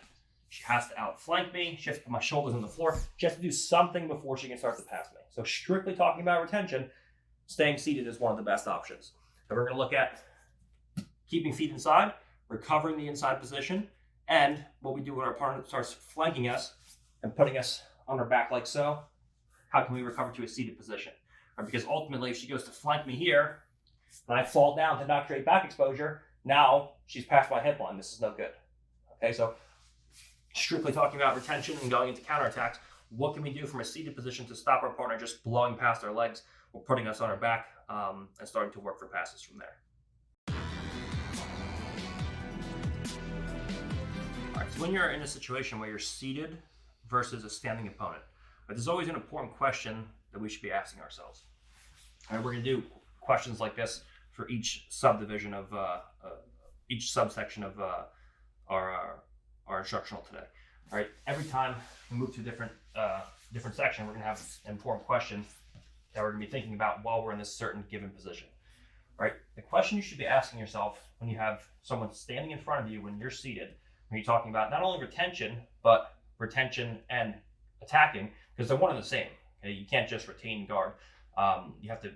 She has to outflank me. She has to put my shoulders on the floor. She has to do something before she can start to pass me. So strictly talking about retention, staying seated is one of the best options. So we're going to look at keeping feet inside, recovering the inside position, and what we do when our partner starts flanking us and putting us on our back like so. How can we recover to a seated position? Right, because ultimately, if she goes to flank me here, and I fall down to not create back exposure, now she's past my hip line. This is no good. Okay, so strictly talking about retention and going into counterattacks, what can we do from a seated position to stop our partner just blowing past our legs or putting us on our back and starting to work for passes from there? All right, so when you're in a situation where you're seated versus a standing opponent, but there's always an important question that we should be asking ourselves. All right, we're going to do questions like this for each subdivision of each subsection of our instructional today. All right, every time we move to a different section, we're going to have an important question that we're going to be thinking about while we're in this certain given position. All right, the question you should be asking yourself when you have someone standing in front of you when you're seated, when you're talking about not only retention, but retention and attacking, because they're one and the same. Okay? You can't just retain guard. You have to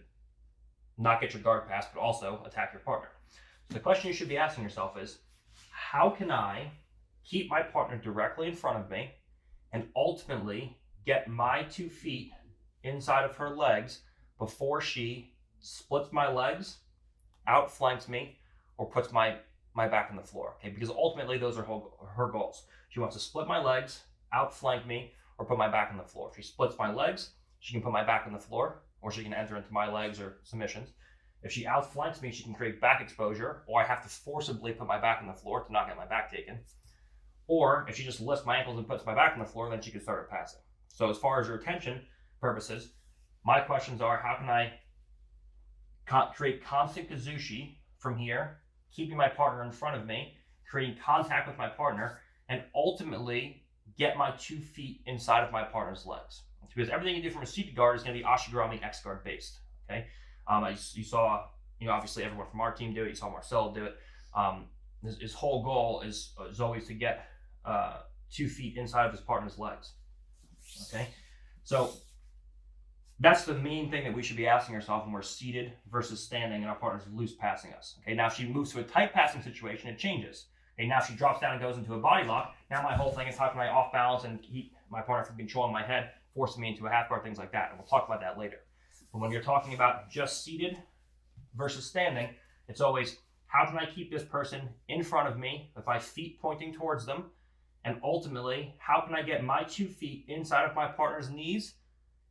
not get your guard pass, but also attack your partner. So the question you should be asking yourself is, how can I keep my partner directly in front of me and ultimately get my 2 feet inside of her legs before she splits my legs, outflanks me, or puts my back on the floor? Okay, because ultimately those are her goals. She wants to split my legs, outflank me, or put my back on the floor. If she splits my legs, she can put my back on the floor, or she can enter into my legs or submissions. If she outflanks me, she can create back exposure, or I have to forcibly put my back on the floor to not get my back taken. Or if she just lifts my ankles and puts my back on the floor, then she can start passing. So as far as retention purposes, my questions are, how can I create constant kazushi from here, keeping my partner in front of me, creating contact with my partner, and ultimately get my 2 feet inside of my partner's legs? Because everything you do from a seated guard is going to be Ashigarami X guard based. Okay, you saw, obviously everyone from our team do it. You saw Marcel do it. His whole goal is always to get 2 feet inside of his partner's legs. Okay, so that's the main thing that we should be asking ourselves when we're seated versus standing and our partner's loose passing us. Okay, now if she moves to a tight passing situation, it changes. Okay, now if she drops down and goes into a body lock, now my whole thing is how can I off balance and keep my partner from controlling my head, forcing me into a half guard, things like that. And we'll talk about that later. But when you're talking about just seated versus standing, it's always, how can I keep this person in front of me with my feet pointing towards them? And ultimately, how can I get my 2 feet inside of my partner's knees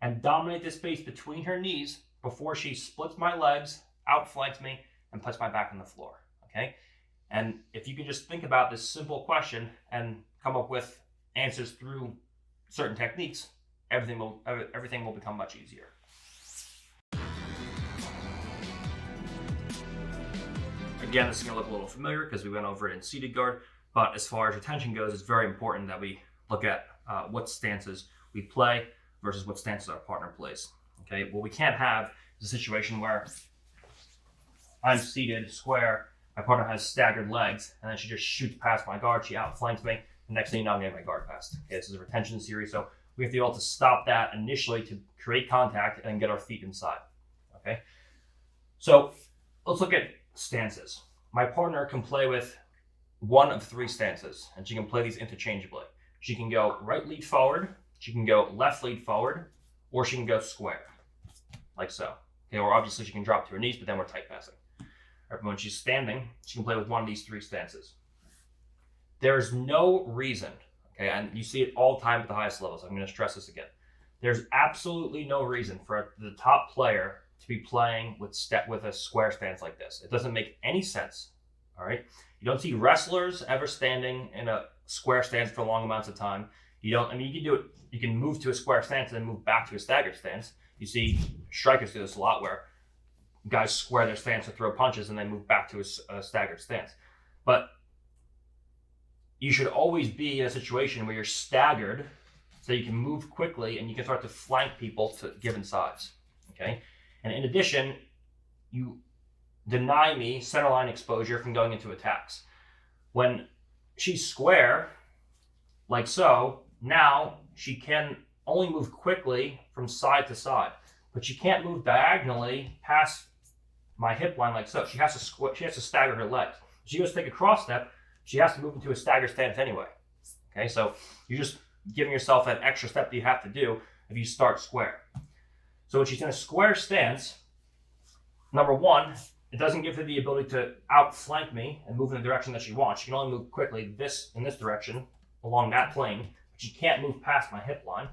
and dominate the space between her knees before she splits my legs, outflanks me, and puts my back on the floor? Okay? And if you can just think about this simple question and come up with answers through certain techniques, everything will become much easier. Again, this is going to look a little familiar because we went over it in seated guard, but as far as retention goes, it's very important that we look at what stances we play versus what stances our partner plays. Okay, what we can't have is a situation where I'm seated square, my partner has staggered legs, and then she just shoots past my guard, she outflanks me, the next thing you know, I'm getting my guard passed. Okay, this is a retention series, so we have to be able to stop that initially to create contact and get our feet inside. Okay, so let's look at stances. My partner can play with one of 3 stances, and she can play these interchangeably. She can go right lead forward, she can go left lead forward, or she can go square, like so. Okay, or obviously she can drop to her knees, but then we're tight passing. Right, when she's standing, she can play with one of these 3 stances. There's no reason, okay, and you see it all the time at the highest levels. I'm going to stress this again. There's absolutely no reason for the top player to be playing with a square stance like this. It doesn't make any sense. All right, you don't see wrestlers ever standing in a square stance for long amounts of time. You can do it. You can move to a square stance and then move back to a staggered stance. You see strikers do this a lot, where guys square their stance to throw punches and then move back to a staggered stance. But you should always be in a situation where you're staggered, so you can move quickly and you can start to flank people to given sides. Okay. And in addition, you deny me center line exposure from going into attacks. When she's square, like so, now she can only move quickly from side to side, but she can't move diagonally past my hip line like so. She has to stagger her legs. If she goes to take a cross step, she has to move into a stagger stance anyway. Okay, so you're just giving yourself that extra step that you have to do if you start square. So when she's in a square stance, number one, it doesn't give her the ability to outflank me and move in the direction that she wants. She can only move quickly in this direction along that plane, but she can't move past my hip line.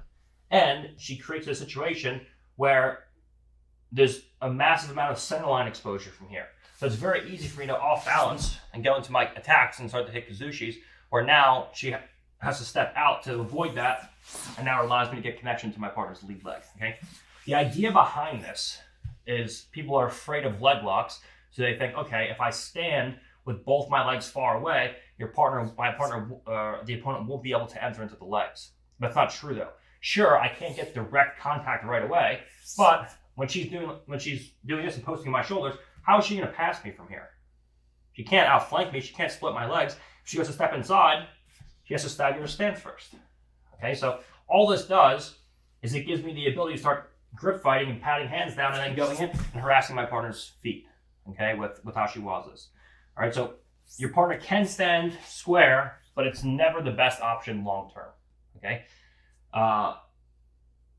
And she creates a situation where there's a massive amount of center line exposure from here. So it's very easy for me to off balance and go into my attacks and start to hit kazushis, where now she has to step out to avoid that, and now it allows me to get connection to my partner's lead leg. Okay. The idea behind this is people are afraid of leg locks, so they think, okay, if I stand with both my legs far away, the opponent won't be able to enter into the legs. That's not true though. Sure, I can't get direct contact right away, but when she's doing this and posting my shoulders, how is she going to pass me from here? She can't outflank me. She can't split my legs. If she goes to step inside, she has to stagger her stance first. Okay, so all this does is it gives me the ability to start grip fighting and patting hands down and then going in and harassing my partner's feet, okay, with how she wazes. All right, so your partner can stand square, but it's never the best option long term, okay?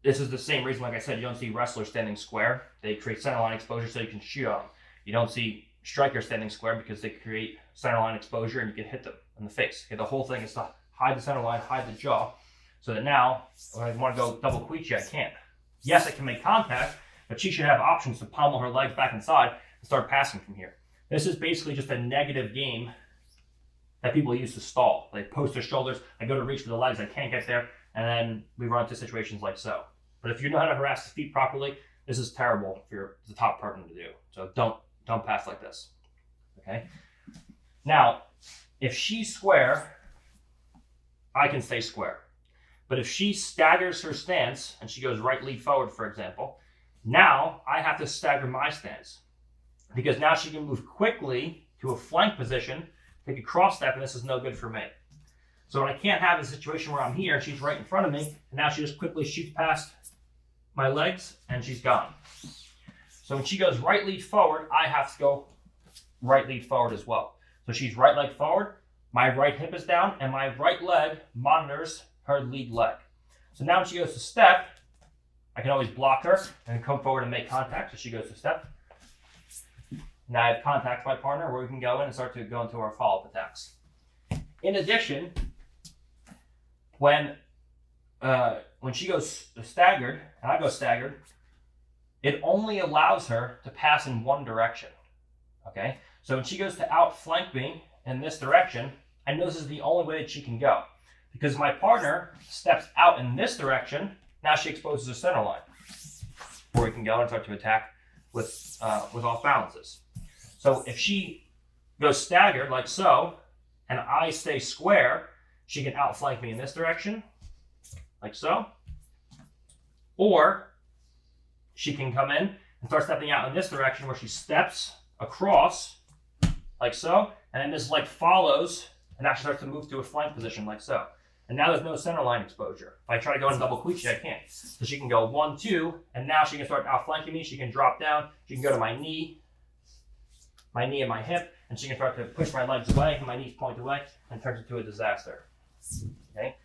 This is the same reason, like I said, you don't see wrestlers standing square. They create center line exposure so you can shoot on them. You don't see strikers standing square because they create center line exposure and you can hit them in the face. Okay, the whole thing is to hide the center line, hide the jaw, so that now, when I want to go double quiche, I can't. Yes, I can make contact, but she should have options to pommel her legs back inside and start passing from here. This is basically just a negative game that people use to stall. They post their shoulders, I go to reach for the legs, I can't get there, and then we run into situations like so. But if you know how to harass the feet properly, this is terrible for the top partner to do. So don't pass like this, okay? Now, if she's square, I can stay square. But if she staggers her stance and she goes right lead forward, for example, now I have to stagger my stance because now she can move quickly to a flank position, take a cross step, and this is no good for me. So what I can't have is a situation where I'm here and she's right in front of me, and now she just quickly shoots past my legs and she's gone. So when she goes right lead forward, I have to go right lead forward as well. So she's right leg forward, my right hip is down, and my right leg monitors her lead leg. So now when she goes to step, I can always block her and come forward and make contact. So she goes to step. Now I have contact with my partner where we can go in and start to go into our follow-up attacks. In addition, when she goes staggered and I go staggered, it only allows her to pass in one direction. Okay? So when she goes to outflank me in this direction, I know this is the only way that she can go. Because my partner steps out in this direction, Now she exposes her center line, where we can go and start to attack with off balances. So if she goes staggered like so, and I stay square, she can outflank me in this direction, like so. Or she can come in and start stepping out in this direction where she steps across, like so, and then this like follows and actually starts to move to a flank position like so. And now there's no center line exposure. If I try to go in double quiche, I can't. So she can go 1, 2, and now she can start outflanking me. She can drop down. She can go to my knee and my hip, and she can start to push my legs away, and my knees point away, and turns into a disaster. Okay?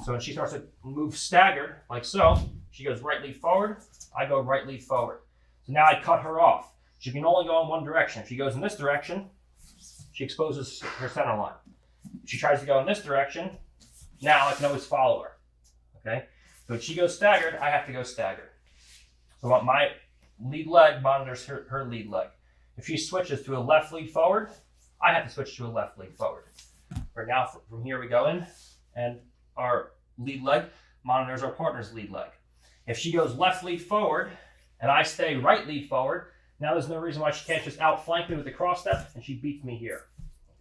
So when she starts to move staggered, like so, she goes right lead forward, I go right lead forward. So now I cut her off. She can only go in one direction. If she goes in this direction, she exposes her center line. If she tries to go in this direction, now I can always follow her. Okay? So if she goes staggered, I have to go staggered. So my lead leg monitors her lead leg. If she switches to a left lead forward, I have to switch to a left lead forward. Right now, from here we go in, and our lead leg monitors our partner's lead leg. If she goes left lead forward, and I stay right lead forward, now there's no reason why she can't just outflank me with the cross step, and she beats me here.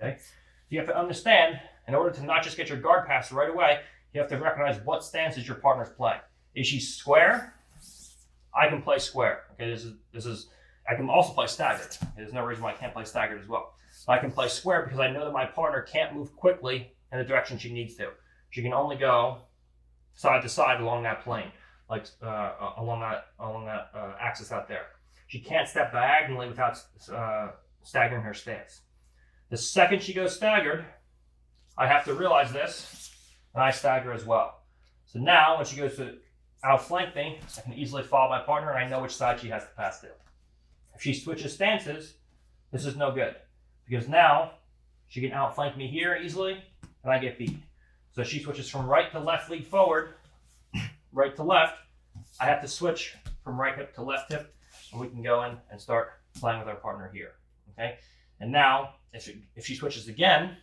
Okay? So you have to understand, in order to not just get your guard pass right away, you have to recognize what stances your partner's playing. Is she square? I can play square. Okay, this is. I can also play staggered. There's no reason why I can't play staggered as well. I can play square because I know that my partner can't move quickly in the direction she needs to. She can only go side to side along that plane, like along that axis out there. She can't step diagonally without staggering her stance. The second she goes staggered, I have to realize this, and I stagger as well. So now, when she goes to outflank me, I can easily follow my partner, and I know which side she has to pass to. If she switches stances, this is no good, because now she can outflank me here easily, and I get beat. So she switches from right to left lead forward, right to left. I have to switch from right hip to left hip, and we can go in and start playing with our partner here. Okay, and now if she switches again,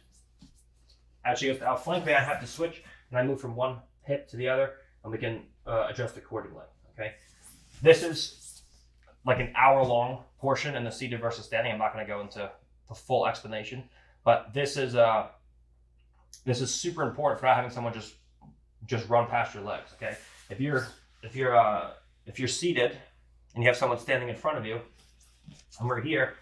as she goes to outflank me, I have to switch, and I move from one hip to the other, and we can adjust accordingly. Okay, this is like an hour-long portion in the seated versus standing. I'm not going to go into the full explanation, but this is super important for not having someone just run past your legs. Okay, if you're seated and you have someone standing in front of you, and we're here,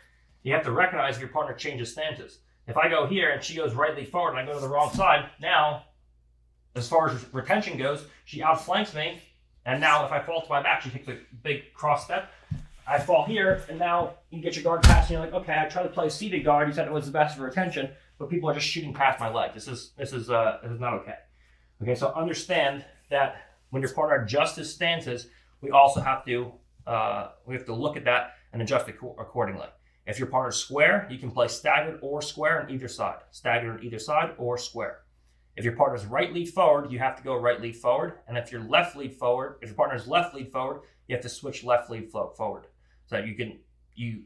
you have to recognize if your partner changes stances. If I go here and she goes right lead forward and I go to the wrong side, now, as far as retention goes, she outflanks me, and now if I fall to my back, she takes a big cross step. I fall here, and now you get your guard pass, and you're like, okay, I tried to play seated guard. You said it was the best for retention, but people are just shooting past my leg. This is not okay. Okay, so understand that when your partner adjusts his stances, we also have to look at that and adjust accordingly. If your partner's square, you can play staggered or square on either side. Staggered on either side or square. If your partner's right lead forward, you have to go right lead forward. And if your partner's left lead forward, you have to switch left lead forward. So that you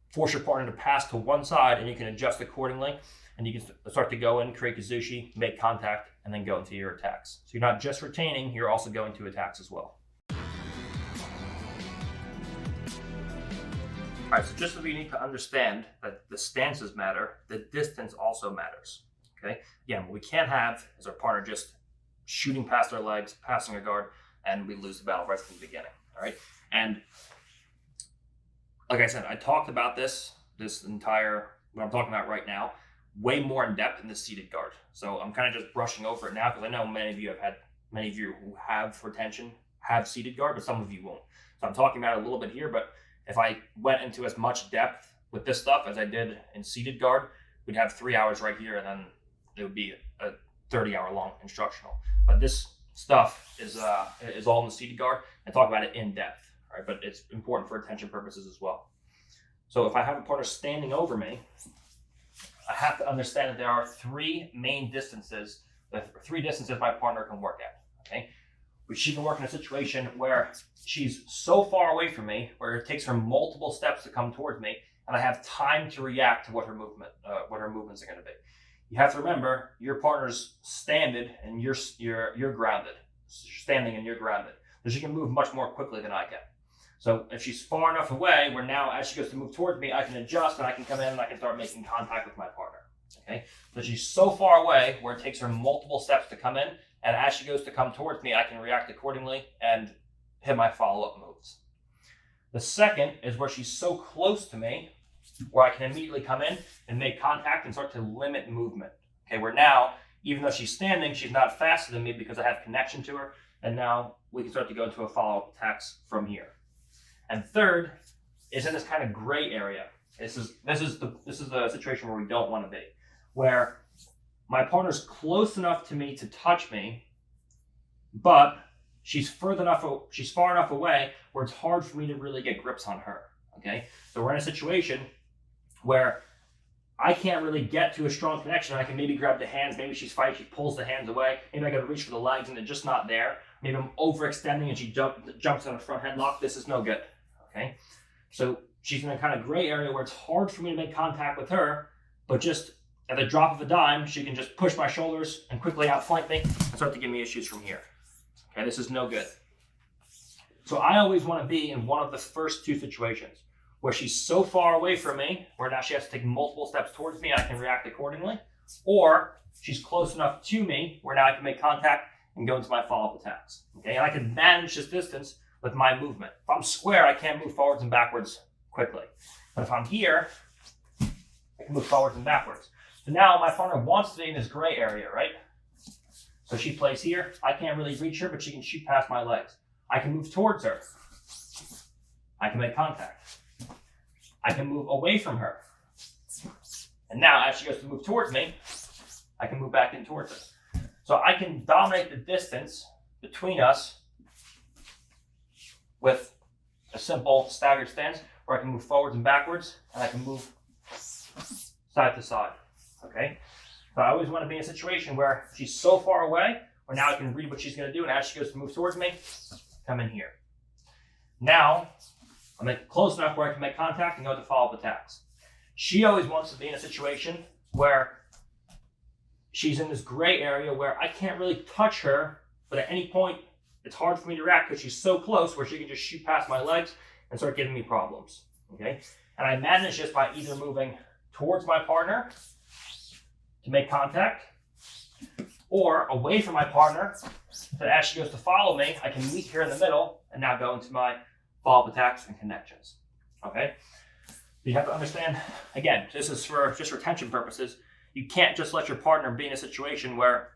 force your partner to pass to one side, and you can adjust accordingly, and you can start to go in, create kazushi, make contact, and then go into your attacks. So you're not just retaining, you're also going to attacks as well. All right, so just so you need to understand that the stances matter, the distance also matters. Okay, again, what we can't have is our partner just shooting past our legs, passing our guard, and we lose the battle right from the beginning. All right, and like I said, I talked about this entire, what I'm talking about right now, way more in depth in the seated guard. So I'm kind of just brushing over it now because I know many of you who have retention have seated guard, but some of you won't. So I'm talking about it a little bit here, but if I went into as much depth with this stuff as I did in seated guard, we'd have 3 hours right here, and then it would be a 30-hour long instructional. But this stuff is all in the seated guard, and talk about it in depth. Right, but it's important for attention purposes as well. So if I have a partner standing over me, I have to understand that there are three distances my partner can work at. Okay, she can work in a situation where she's so far away from me, where it takes her multiple steps to come towards me, and I have time to react to what her movements are going to be. You have to remember your partner's standing and you're grounded. standing and you're grounded. So she can move much more quickly than I can. So if she's far enough away where now as she goes to move towards me, I can adjust and I can come in and I can start making contact with my partner. Okay, so she's so far away where it takes her multiple steps to come in, and as she goes to come towards me, I can react accordingly and hit my follow-up moves. The second is where she's so close to me where I can immediately come in and make contact and start to limit movement. Okay, where now, even though she's standing, she's not faster than me because I have connection to her, and now we can start to go into a follow-up attacks from here. And third is in this kind of gray area. This is the situation where we don't want to be, where my partner's close enough to me to touch me, but she's far enough away where it's hard for me to really get grips on her. Okay, so we're in a situation where I can't really get to a strong connection. I can maybe grab the hands, maybe she's fighting, she pulls the hands away, maybe I gotta reach for the legs and they're just not there. Maybe I'm overextending and she jumps on a front headlock. This is no good. Okay, so she's in a kind of gray area where it's hard for me to make contact with her, but just at the drop of a dime, she can just push my shoulders and quickly outflank me and start to give me issues from here. Okay, this is no good. So I always want to be in one of the first two situations where she's so far away from me, where now she has to take multiple steps towards me, I can react accordingly, or she's close enough to me where now I can make contact and go into my follow-up attacks. Okay, and I can manage this distance with my movement. If I'm square, I can't move forwards and backwards quickly. But if I'm here, I can move forwards and backwards. So now my partner wants to be in this gray area, right? So she plays here. I can't really reach her, but she can shoot past my legs. I can move towards her. I can make contact. I can move away from her. And now as she goes to move towards me, I can move back in towards her. So I can dominate the distance between us with a simple staggered stance where I can move forwards and backwards, and I can move side to side. Okay? So I always want to be in a situation where she's so far away, where now I can read what she's going to do, and as she goes to move towards me, come in here. Now, I'm close enough where I can make contact and go to follow-up attacks. She always wants to be in a situation where she's in this gray area where I can't really touch her, but at any point, it's hard for me to react because she's so close where she can just shoot past my legs and start giving me problems. Okay? And I manage this by either moving towards my partner to make contact, or away from my partner, so that as she goes to follow me, I can meet here in the middle and now go into my follow-up attacks and connections. Okay? You have to understand, again, this is for just retention purposes. You can't just let your partner be in a situation where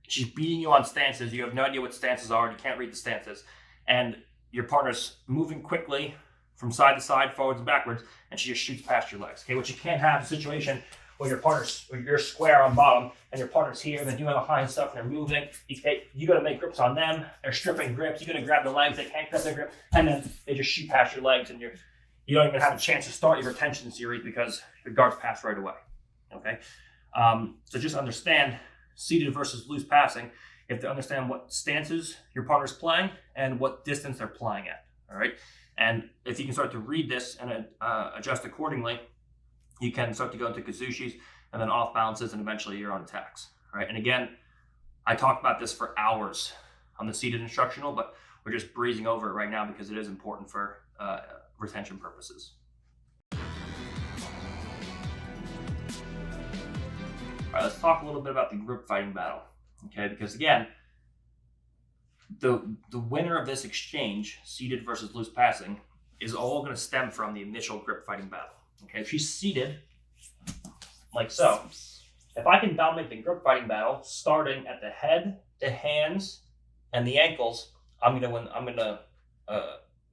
she's beating you on stances. You have no idea what stances are. You can't read the stances. And your partner's moving quickly from side to side, forwards and backwards, and she just shoots past your legs. Okay, what you can't have is a situation where you're square on bottom and your partner's here, then you have behind stuff and they're moving. You got to make grips on them. They're stripping grips. You got to grab the legs. They can't grab their grip, and then they just shoot past your legs, and you don't even have a chance to start your retention series because your guards pass right away. Okay, so just understand seated versus loose passing. You have to understand what stances your partner's playing and what distance they're playing at. All right, and if you can start to read this and adjust accordingly, you can start to go into kazushis and then off balances, and eventually you're on attacks. All right, and again, I talked about this for hours on the seated instructional, but we're just breezing over it right now because it is important for retention purposes. All right, let's talk a little bit about the grip fighting battle. Okay, because again, the winner of this exchange, seated versus loose passing, is all going to stem from the initial grip fighting battle. Okay, if she's seated, like so, if I can dominate the grip fighting battle, starting at the head, the hands, and the ankles, I'm gonna win. I'm gonna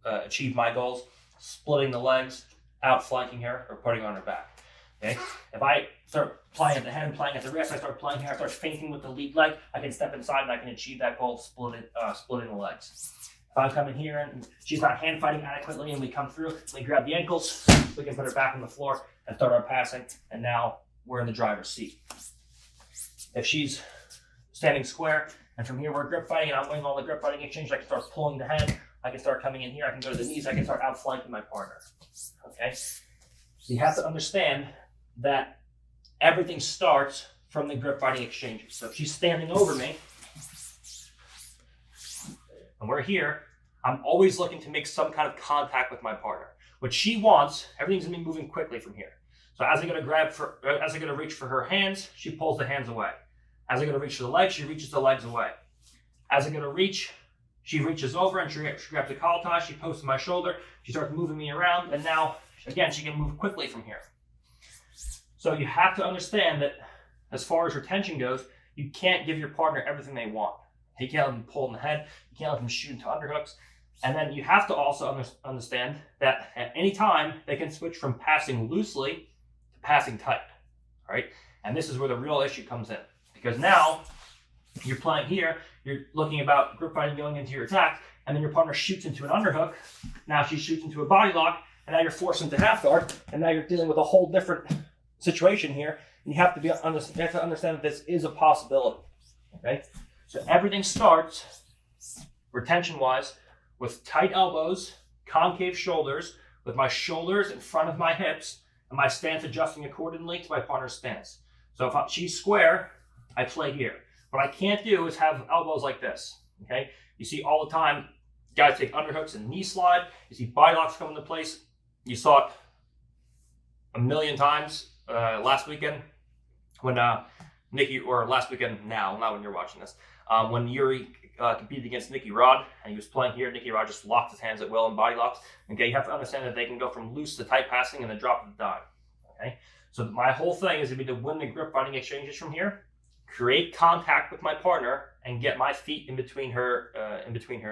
achieve my goals, splitting the legs, outflanking her, or putting her on her back. Okay, if I start playing at the head and playing at the wrist, I start playing here, I start feinting with the lead leg, I can step inside and I can achieve that goal, splitting the legs. If I come in here and she's not hand fighting adequately and we come through, we grab the ankles, we can put her back on the floor and start our passing, and now we're in the driver's seat. If she's standing square and from here we're grip fighting and I'm winning all the grip fighting exchange, I can start pulling the head, I can start coming in here, I can go to the knees, I can start outflanking my partner. Okay? So you have to understand that everything starts from the grip fighting exchanges. So if she's standing over me, and we're here, I'm always looking to make some kind of contact with my partner. What she wants, everything's gonna be moving quickly from here. So as I go to reach for her hands, she pulls the hands away. As I go to reach for the legs, she reaches the legs away. As I go to reach, she reaches over and she grabs a collar tie, she posts my shoulder, she starts moving me around, and now, again, she can move quickly from here. So you have to understand that as far as retention goes, you can't give your partner everything they want. You can't let them pull in the head, you can't let them shoot into underhooks. And then you have to also understand that at any time, they can switch from passing loosely to passing tight, all right? And this is where the real issue comes in. Because now, you're playing here, you're looking about grip fighting going into your attack, and then your partner shoots into an underhook, now she shoots into a body lock, and now you're forced into half guard, and now you're dealing with a whole different situation here, and you have to understand that this is a possibility, okay? So everything starts, retention-wise, with tight elbows, concave shoulders, with my shoulders in front of my hips, and my stance adjusting accordingly to my partner's stance. So if she's square, I play here. What I can't do is have elbows like this, okay? You see all the time, guys take underhooks and knee slide. You see body locks come into place. You saw it a million times last weekend when last weekend now, not when you're watching this, when Yuri competed against Nicky Rod, and he was playing here. Nicky Rod just locked his hands at will in body locks. Okay, you have to understand that they can go from loose to tight passing and then drop the dime. Okay, so my whole thing is to be to win the grip fighting exchanges from here, create contact with my partner, and get my feet in between her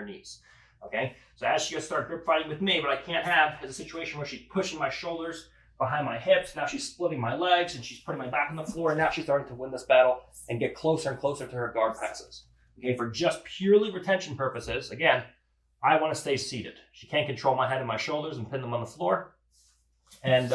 knees. Okay, so as she goes to start grip fighting with me, what I can't have is a situation where she's pushing my shoulders behind my hips. Now she's splitting my legs and she's putting my back on the floor, and now she's starting to win this battle and get closer and closer to her guard passes. Okay, for just purely retention purposes, again, I want to stay seated. She can't control my head and my shoulders and pin them on the floor. And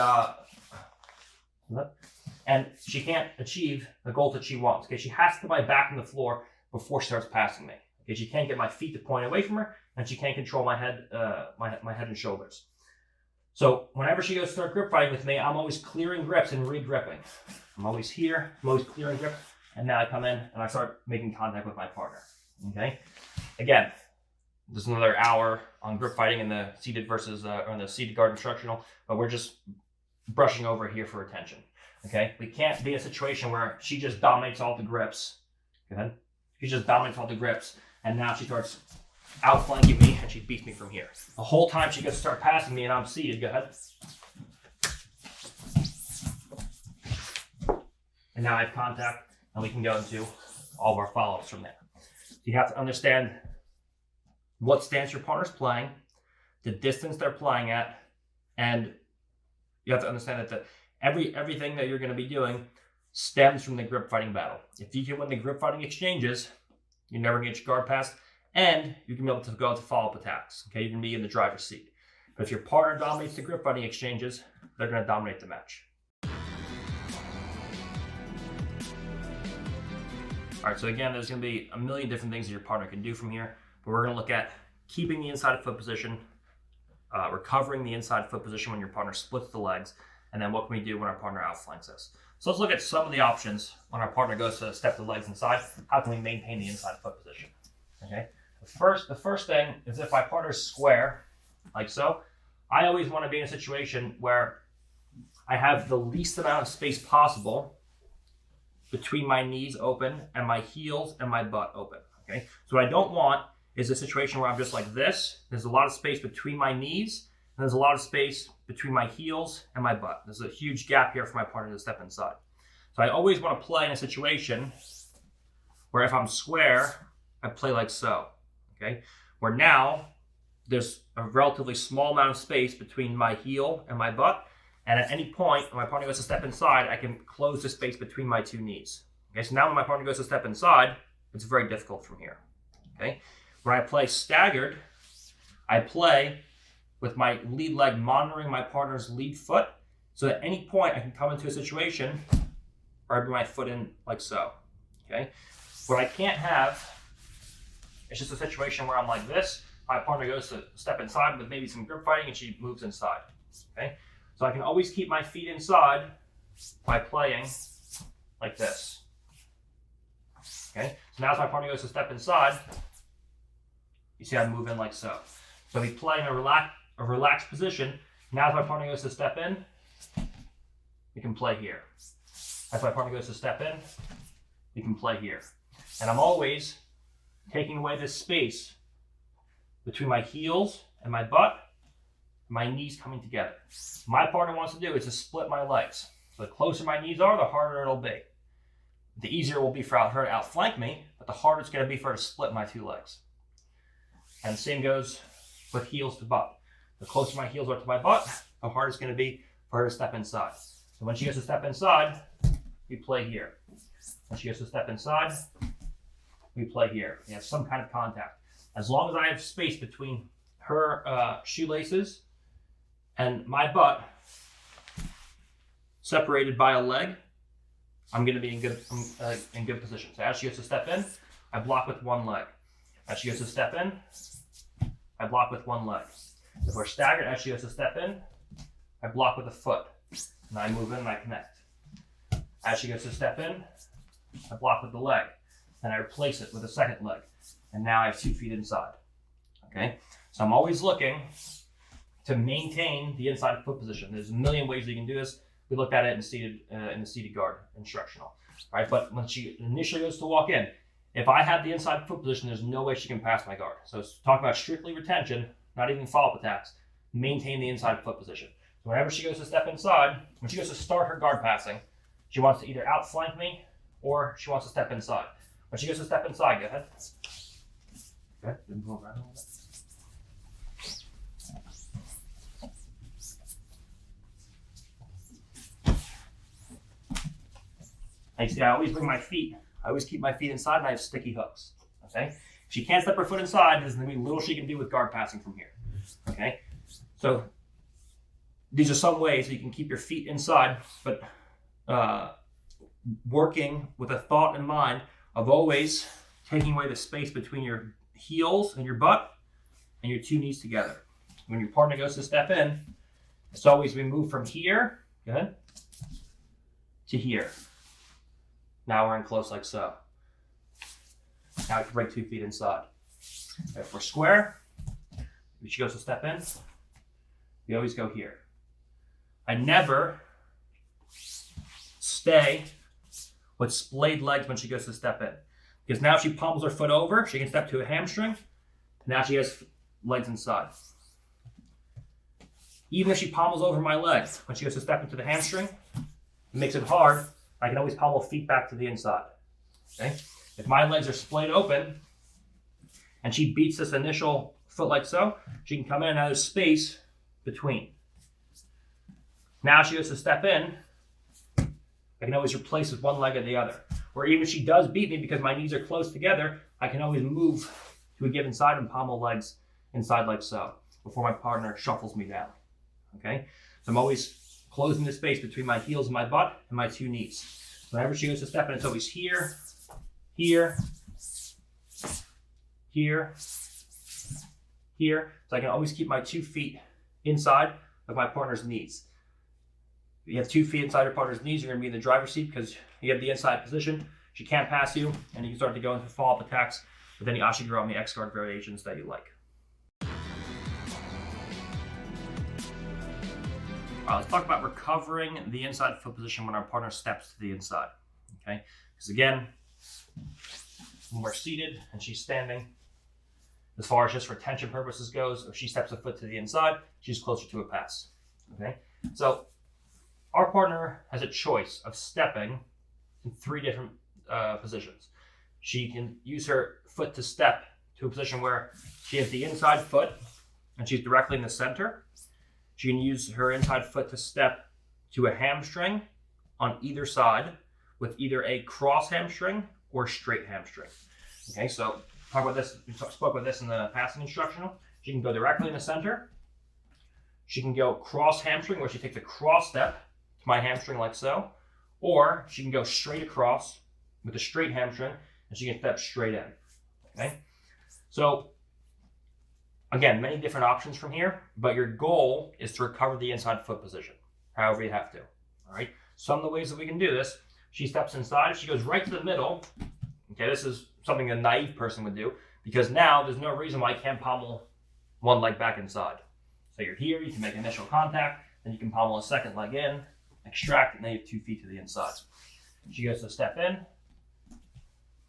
she can't achieve the goal that she wants. Okay, she has to put my back on the floor before she starts passing me. Okay, she can't get my feet to point away from her, and she can't control my head, my head and shoulders. So whenever she goes to start grip fighting with me, I'm always clearing grips and re-gripping. I'm always here, I'm always clearing grip, and now I come in and I start making contact with my partner. Okay, again, there's another hour on grip fighting in the seated versus on the seated guard instructional, but we're just brushing over here for attention. Okay, we can't be in a situation where she just dominates all the grips. Go ahead. She just dominates all the grips, and now she starts outflanking me and she beats me from here. The whole time she gets to start passing me and I'm seated. Go ahead. And now I have contact, and we can go into all of our follow-ups from there. So you have to understand what stance your partner's playing, the distance they're playing at, and you have to understand that everything that you're going to be doing stems from the grip fighting battle. If you can win the grip fighting exchanges, you're never going to get your guard passed, and you can be able to go to follow-up attacks. Okay, you can be in the driver's seat. But if your partner dominates the grip fighting exchanges, they're going to dominate the match. All right, so again, there's going to be a million different things that your partner can do from here, but we're going to look at keeping the inside foot position, recovering the inside foot position when your partner splits the legs, and then what can we do when our partner outflanks us. So let's look at some of the options when our partner goes to step the legs inside. How can we maintain the inside foot position? Okay. The first thing is if my partner's square, like so, I always want to be in a situation where I have the least amount of space possible between my knees open and my heels and my butt open. Okay. So what I don't want is a situation where I'm just like this. There's a lot of space between my knees, and there's a lot of space between my heels and my butt. There's a huge gap here for my partner to step inside. So I always want to play in a situation where if I'm square, I play like so, okay? Where now there's a relatively small amount of space between my heel and my butt, and at any point when my partner goes to step inside, I can close the space between my two knees. Okay, so now when my partner goes to step inside, it's very difficult from here, okay? When I play staggered, I play with my lead leg monitoring my partner's lead foot, so at any point I can come into a situation where I bring my foot in like so, okay? What I can't have is just a situation where I'm like this, my partner goes to step inside with maybe some grip fighting and she moves inside, okay? So I can always keep my feet inside by playing like this, okay? So now as my partner goes to step inside, You see I move in like so. So we play in a relaxed position. Now as my partner goes to step in, we can play here. As my partner goes to step in, we can play here. And I'm always taking away this space between my heels and my butt, my knees coming together. My partner wants to do is to split my legs. So the closer my knees are, the harder it'll be. The easier it will be for her to outflank me, but the harder it's going to be for her to split my two legs. And the same goes with heels to butt. The closer my heels are to my butt, the harder it's going to be for her to step inside. So when she goes to step inside, we play here. When she goes to step inside, we play here. We have some kind of contact. As long as I have space between her shoelaces and my butt, separated by a leg, I'm going to be in good position. So as she goes to step in, I block with one leg. As she goes to step in, I block with one leg. If we're staggered, as she goes to step in, I block with a foot. And I move in and I connect. As she goes to step in, I block with the leg. Then I replace it with a second leg. And now I have 2 feet inside. Okay? So I'm always looking to maintain the inside foot position. There's a million ways you can do this. We looked at it in the seated guard instructional. Right? But when she initially goes to walk in, if I have the inside foot position, there's no way she can pass my guard. So it's talking about strictly retention, not even follow-up attacks. Maintain the inside foot position. So whenever she goes to step inside, when she goes to start her guard passing, she wants to either outflank me or she wants to step inside. When she goes to step inside, go ahead. Okay, move around a little bit. And you see, I always bring my feet. I always keep my feet inside, and I have sticky hooks. Okay. If she can't step her foot inside, there's going to be little she can do with guard passing from here. Okay. So these are some ways that you can keep your feet inside, but working with a thought in mind of always taking away the space between your heels and your butt and your 2 knees together. When your partner goes to step in, it's always we move from here, go ahead, to here. Now we're in close like so. Now we can bring 2 feet inside. If we're square, when she goes to step in, we always go here. I never stay with splayed legs when she goes to step in. Because now if she pommels her foot over, she can step to a hamstring. Now she has legs inside. Even if she pommels over my legs, when she goes to step into the hamstring, it makes it hard. I can always pommel feet back to the inside. Okay? If my legs are splayed open and she beats this initial foot like so, she can come in and now there's space between. Now she goes to step in, I can always replace with one leg or the other. Or even if she does beat me because my knees are close together, I can always move to a given side and pommel legs inside like so before my partner shuffles me down. Okay? So I'm always closing the space between my heels and my butt and my 2 knees. So whenever she goes to step in, it's always here, here, here, here. So I can always keep my 2 feet inside of my partner's knees. If you have 2 feet inside your partner's knees, you're going to be in the driver's seat because you have the inside position. She can't pass you, and you can start to go into follow-up attacks with any Ashigarami X-guard variations that you like. All right, let's talk about recovering the inside foot position when our partner steps to the inside. Okay, because again, when we're seated and she's standing, as far as just for tension purposes goes, if she steps a foot to the inside, she's closer to a pass. Okay, so our partner has a choice of stepping in 3 different positions. She can use her foot to step to a position where she has the inside foot and she's directly in the center. She can use her inside foot to step to a hamstring on either side with either a cross hamstring or straight hamstring. Okay, so talk about this. We spoke about this in the passing instructional. She can go directly in the center. She can go cross hamstring where she takes a cross step to my hamstring like so, or she can go straight across with a straight hamstring and she can step straight in. Okay, so again, many different options from here, but your goal is to recover the inside foot position, however you have to. All right. Some of the ways that we can do this, she steps inside. She goes right to the middle. Okay, this is something a naive person would do. because now there's no reason why I can't pommel one leg back inside. So you're here, you can make initial contact, then you can pommel a second leg in, extract, and then you have 2 feet to the inside. She goes to step in,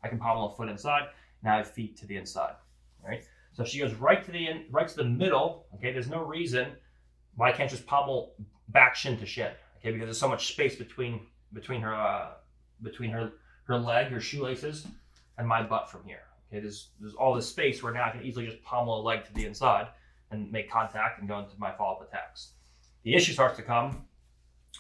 I can pommel a foot inside, now I have feet to the inside. All right? So if she goes right to the middle, okay, there's no reason why I can't just pommel back shin to shin, okay, because there's so much space between her leg, her shoelaces, and my butt from here. Okay, there's all this space where now I can easily just pommel a leg to the inside and make contact and go into my follow-up attacks. The issue starts to come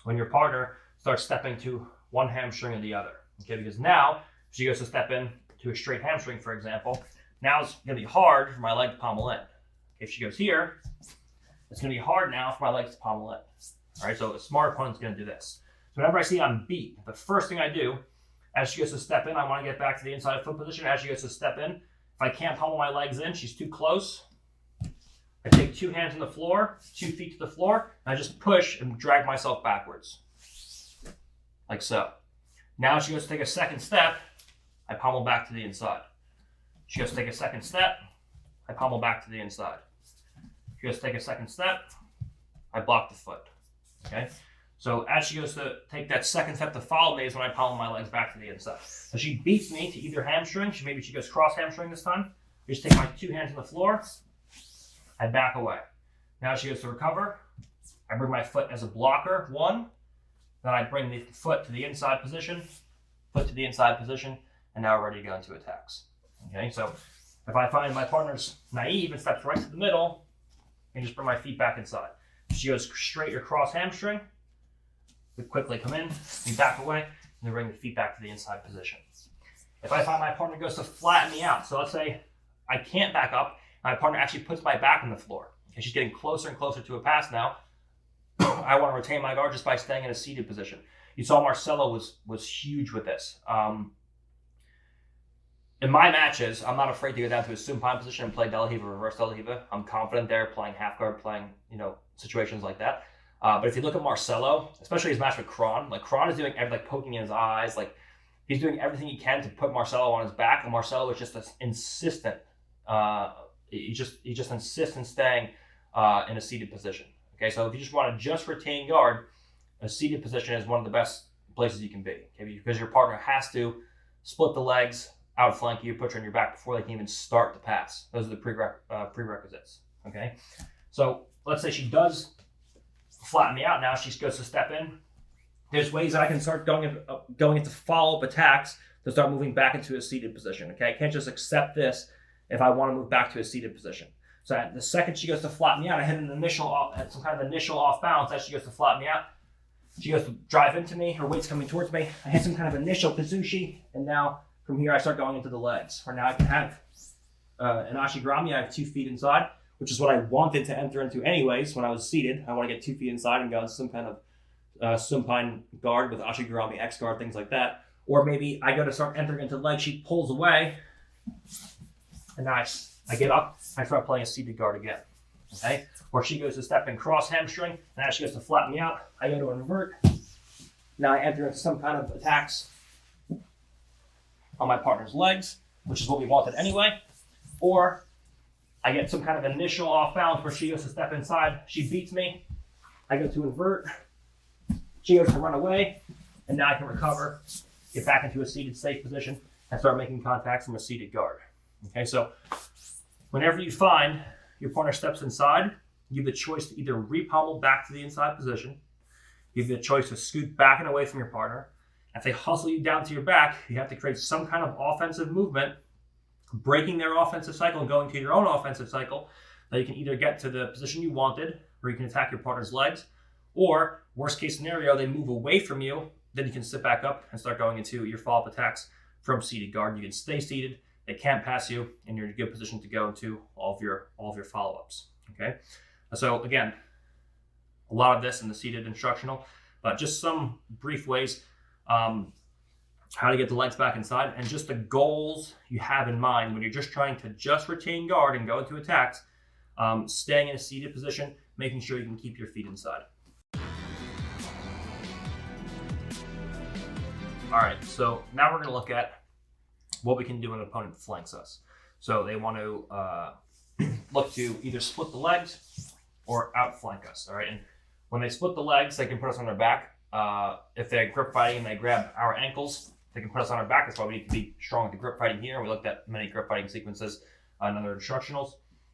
when your partner starts stepping to one hamstring or the other. Okay, because now if she goes to step in to a straight hamstring, for example, now it's going to be hard for my leg to pommel in. If she goes here, it's going to be hard now for my legs to pommel in. All right, so a smart opponent's going to do this. So whenever I see I'm beat, the first thing I do, as she goes to step in, I want to get back to the inside foot position. As she goes to step in, if I can't pommel my legs in, she's too close, I take 2 hands on the floor, 2 feet to the floor, and I just push and drag myself backwards. Like so. Now she goes to take a second step, I pommel back to the inside. She goes to take a second step, I pommel back to the inside. She goes to take a second step, I block the foot. Okay? So as she goes to take that second step to follow me is when I pommel my legs back to the inside. So she beats me to either hamstring. Maybe she goes cross hamstring this time. I just take my 2 hands on the floor. I back away. Now she goes to recover. I bring my foot as a blocker, 1. Then I bring the foot to the inside position, foot to the inside position, and now we're ready to go into attacks. Okay, so if I find my partner's naive and steps right to the middle, I can just bring my feet back inside. If she goes straight or cross hamstring, we quickly come in, we back away, and then bring the feet back to the inside position. If I find my partner goes to flatten me out, so let's say I can't back up, my partner actually puts my back on the floor, and she's getting closer and closer to a pass now, I want to retain my guard just by staying in a seated position. You saw Marcelo was huge with this. In my matches, I'm not afraid to go down to a supine position and play De La Riva, reverse De La Riva. I'm confident there, playing half guard, playing situations like that. But if you look at Marcelo, especially his match with Kron, like Kron is doing everything, like poking in his eyes, like he's doing everything he can to put Marcelo on his back, and Marcelo is just insistent. He just insists in staying in a seated position. Okay, so if you just want to retain guard, a seated position is one of the best places you can be. Okay, because your partner has to split the legs, outflank you, put you on your back before they can even start to pass. Those are the prerequisites. Okay, so let's say she does flatten me out now. She goes to step in. There's ways that I can start going into follow-up attacks to start moving back into a seated position. Okay, I can't just accept this if I want to move back to a seated position. So the second she goes to flatten me out, I hit some kind of initial off balance. As she goes to flatten me out, she goes to drive into me. Her weight's coming towards me. I hit some kind of initial Kazushi, and now from here I start going into the legs. Or now I can have an Ashigarami. I have 2 feet inside, which is what I wanted to enter into anyways when I was seated. I want to get 2 feet inside and go into some kind of supine guard with Ashigarami X guard, things like that. Or maybe I go to start entering into legs. She pulls away, and now I get up, I start playing a seated guard again. Okay? Or she goes to step in cross hamstring, and as she goes to flatten me out, I go to invert. Now I enter into some kind of attacks on my partner's legs, which is what we wanted anyway. Or I get some kind of initial off balance where she goes to step inside, she beats me, I go to invert, she goes to run away, and now I can recover, get back into a seated safe position, and start making contacts from a seated guard. Okay, so whenever you find your partner steps inside, you have the choice to either repommel back to the inside position, you have the choice to scoot back and away from your partner. If they hustle you down to your back, you have to create some kind of offensive movement, breaking their offensive cycle and going to your own offensive cycle, that you can either get to the position you wanted, where you can attack your partner's legs, or worst case scenario, they move away from you, then you can sit back up and start going into your follow-up attacks from seated guard. You can stay seated, they can't pass you, and you're in a good position to go into all of your follow-ups. Okay, so again, a lot of this in the seated instructional, but just some brief ways how to get the legs back inside, and just the goals you have in mind when you're just trying to retain guard and go into attacks, staying in a seated position, making sure you can keep your feet inside. All right, so now we're going to look at what we can do when an opponent flanks us. So they want to look to either split the legs or outflank us. All right, and when they split the legs, they can put us on their back. If they're grip fighting and they grab our ankles, they can put us on our back. That's why we need to be strong with the grip fighting here. We looked at many grip fighting sequences in other instructionals.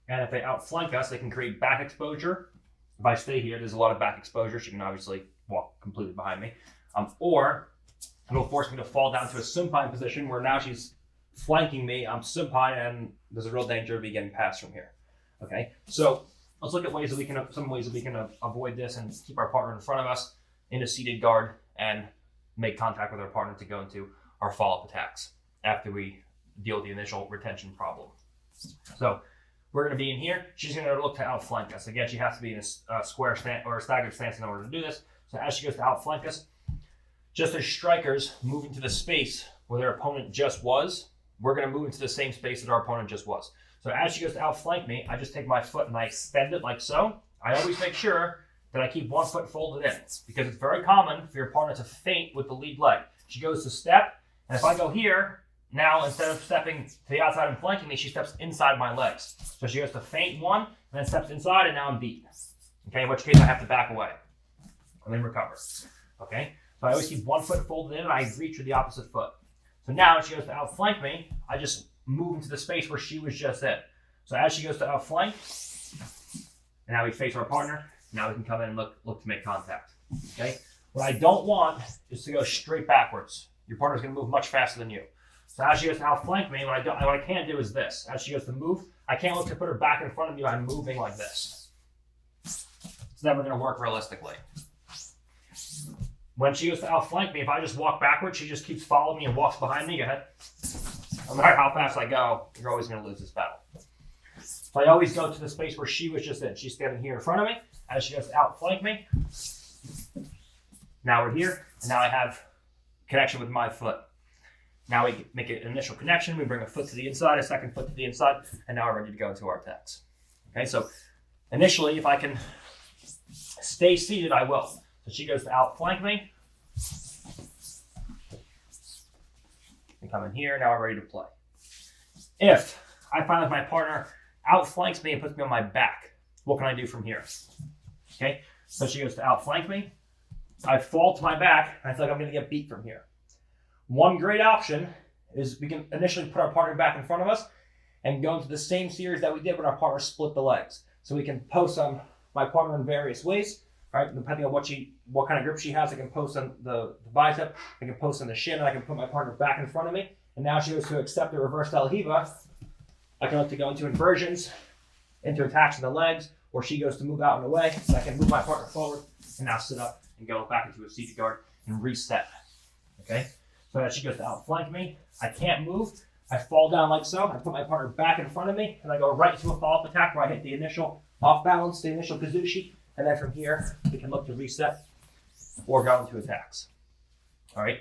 And if they outflank us, they can create back exposure. If I stay here, there's a lot of back exposure. She can obviously walk completely behind me. Or it'll force me to fall down to a supine position where now she's flanking me. I'm supine, and there's a real danger of me getting passed from here. Okay, so let's look at some ways that we can avoid this and keep our partner in front of us in a seated guard and make contact with our partner to go into our follow-up attacks after we deal with the initial retention problem. So we're going to be in here. She's going to look to outflank us. Again, she has to be in a square stance or a staggered stance in order to do this. So as she goes to outflank us, just as strikers move into the space where their opponent just was, we're going to move into the same space that our opponent just was. So as she goes to outflank me, I just take my foot and I extend it like so. I always make sure that I keep one foot folded in, because it's very common for your partner to feint with the lead leg. She goes to step, and if I go here, now instead of stepping to the outside and flanking me, she steps inside my legs. So she goes to feint one, and then steps inside, and now I'm beat. Okay, in which case I have to back away and then recover. Okay, so I always keep one foot folded in, and I reach with the opposite foot. So now if she goes to outflank me, I just move into the space where she was just in. So as she goes to outflank, and now we face our partner, now we can come in and look to make contact. Okay, what I don't want is to go straight backwards. Your partner's going to move much faster than you. So as she goes to outflank me, what I can't do is this. As she goes to move, I can't look to put her back in front of me by moving like this. It's never going to work realistically. When she goes to outflank me, if I just walk backwards, she just keeps following me and walks behind me. Go ahead. No matter how fast I go, you're always going to lose this battle. So I always go to the space where she was just in. She's standing here in front of me. As she goes to outflank me, now we're here, and now I have connection with my foot. Now we make an initial connection. We bring a foot to the inside, a second foot to the inside, and now we're ready to go into our attacks. Okay, so initially, if I can stay seated, I will. So she goes to outflank me. And come in here. Now we're ready to play. If I find that my partner outflanks me and puts me on my back, what can I do from here? Okay, so she goes to outflank me. I fall to my back, and I feel like I'm going to get beat from here. One great option is we can initially put our partner back in front of us and go into the same series that we did when our partner split the legs. So we can post on my partner in various ways, right? Depending on what kind of grip she has, I can post on the bicep, I can post on the shin, and I can put my partner back in front of me. And now she goes to accept the reverse De La Riva. I can look to go into inversions, into attacks in the legs, or she goes to move out and away, so I can move my partner forward and now sit up and go back into a seated guard and reset. Okay? So as she goes to outflank me, I can't move. I fall down like so. I put my partner back in front of me, and I go right into a follow-up attack where I hit the initial off balance, the initial kazushi, and then from here, we can look to reset or go into attacks. All right?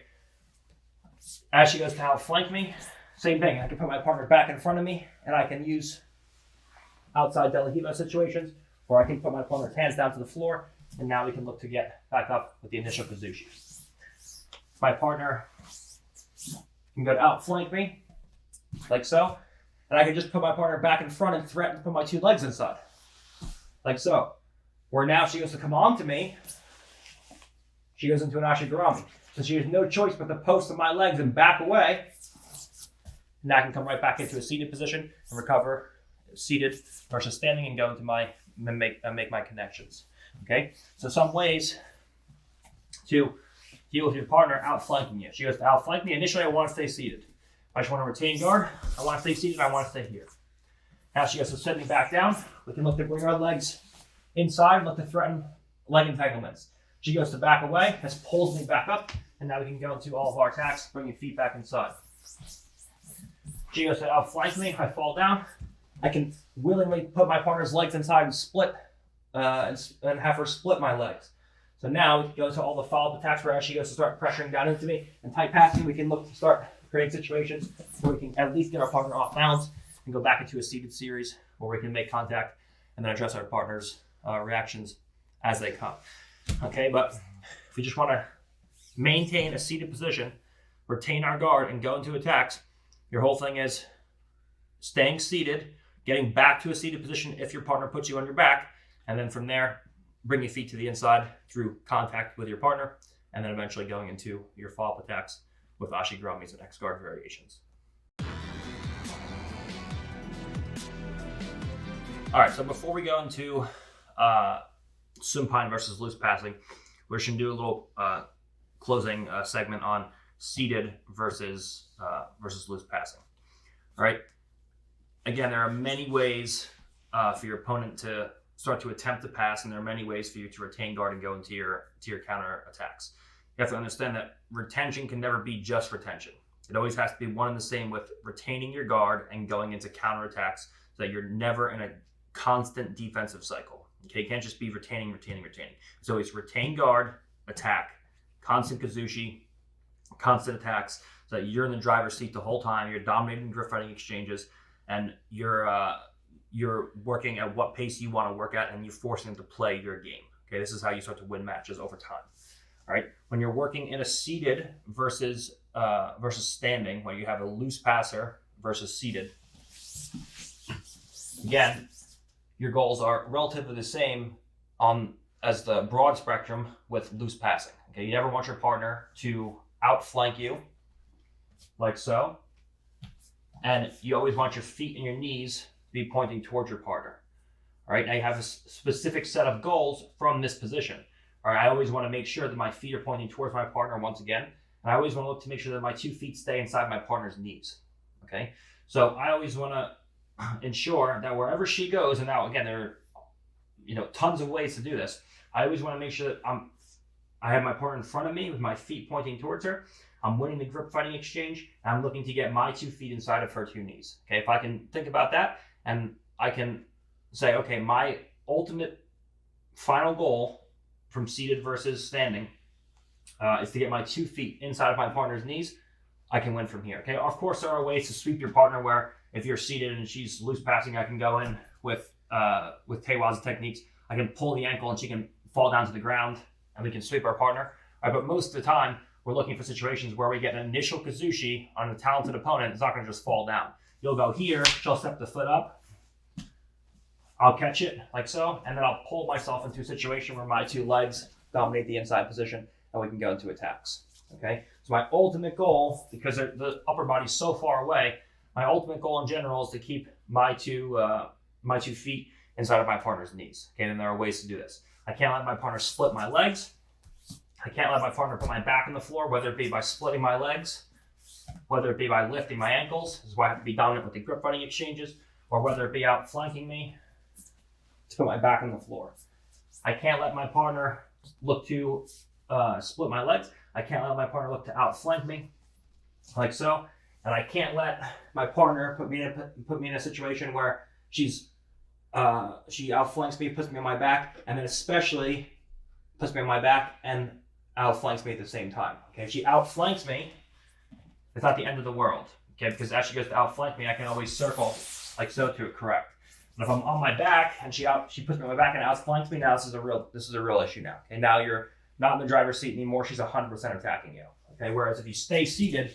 As she goes to outflank me, same thing. I can put my partner back in front of me, and I can use outside De La Riva situations, or I can put my partner's hands down to the floor, and now we can look to get back up with the initial kazushi. My partner can go to outflank me, like so, and I can just put my partner back in front and threaten to put my two legs inside, like so. Where now she goes to come on to me, she goes into an Ashigarami. So she has no choice but to post on my legs and back away. Now I can come right back into a seated position and recover seated versus standing and go into make my connections. Okay, so some ways to deal with your partner outflanking you. She goes to outflank me. Initially, I want to stay seated. I just want to retain guard. I want to stay seated. I want to stay here. Now she goes to sit me back down. We can look to bring our legs inside, look to threaten leg entanglements. She goes to back away. This pulls me back up, and now we can go into all of our attacks, bring your feet back inside. She goes to outflank me. I fall down. I can willingly put my partner's legs inside and split, and have her split my legs. So now we can go to all the follow-up attacks where she goes to start pressuring down into me and tight passing. We can look to start creating situations where we can at least get our partner off balance and go back into a seated series where we can make contact and then address our partner's reactions as they come. Okay, but if we just want to maintain a seated position, retain our guard, and go into attacks, your whole thing is staying seated, getting back to a seated position if your partner puts you on your back, and then from there, bring your feet to the inside through contact with your partner, and then eventually going into your follow-up attacks with Ashiguramis and X-guard variations. All right, so before we go into supine versus loose passing, we're just going to do a little closing segment on seated versus loose passing. All right. Again, there are many ways for your opponent to start to attempt to pass, and there are many ways for you to retain guard and go into your counter attacks. You have to understand that retention can never be just retention. It always has to be one and the same with retaining your guard and going into counter attacks, so that you're never in a constant defensive cycle. Okay, you can't just be retaining. It's always retain guard, attack, constant Kazushi, constant attacks, so that you're in the driver's seat the whole time. You're dominating grip fighting exchanges, and you're working at what pace you want to work at, and you're forcing them to play your game. Okay, this is how you start to win matches over time. All right, when you're working in a seated versus standing, when you have a loose passer versus seated, again, your goals are relatively the same as the broad spectrum with loose passing. Okay, you never want your partner to outflank you, like so, and you always want your feet and your knees to be pointing towards your partner. All right, now you have a specific set of goals from this position. All right, I always want to make sure that my feet are pointing towards my partner once again, and I always want to look to make sure that my 2 feet stay inside my partner's knees. Okay, so I always want to ensure that wherever she goes, and now again there are tons of ways to do this, I always want to make sure that I have my partner in front of me with my feet pointing towards her. I'm winning the grip fighting exchange, and I'm looking to get my 2 feet inside of her 2 knees. Okay, if I can think about that, and I can say, okay, my ultimate final goal from seated versus standing is to get my 2 feet inside of my partner's knees, I can win from here. Okay, of course there are ways to sweep your partner where if you're seated and she's loose passing, I can go in with Tewaza techniques. I can pull the ankle and she can fall down to the ground and we can sweep our partner. All right, but most of the time, we're looking for situations where we get an initial Kazushi on a talented opponent. It's not going to just fall down. You'll go here, she'll step the foot up, I'll catch it like so, and then I'll pull myself into a situation where my 2 legs dominate the inside position and we can go into attacks. Okay, so my ultimate goal, because the upper body's so far away, my ultimate goal in general is to keep my two feet inside of my partner's knees. Okay, and there are ways to do this. I can't let my partner split my legs. I can't let my partner put my back on the floor, whether it be by splitting my legs, whether it be by lifting my ankles. This is why I have to be dominant with the grip fighting exchanges, or whether it be outflanking me to put my back on the floor. I can't let my partner look to split my legs. I can't let my partner look to outflank me, like so. And I can't let my partner put me in a situation where she outflanks me, puts me on my back, and then especially puts me on my back and outflanks me at the same time. Okay, if she outflanks me, it's not the end of the world. Okay, because as she goes to outflank me, I can always circle like so to correct. But if I'm on my back and she puts me on my back and outflanks me, now this is a real issue now. Okay, now you're not in the driver's seat anymore. She's 100% attacking you. Okay, whereas if you stay seated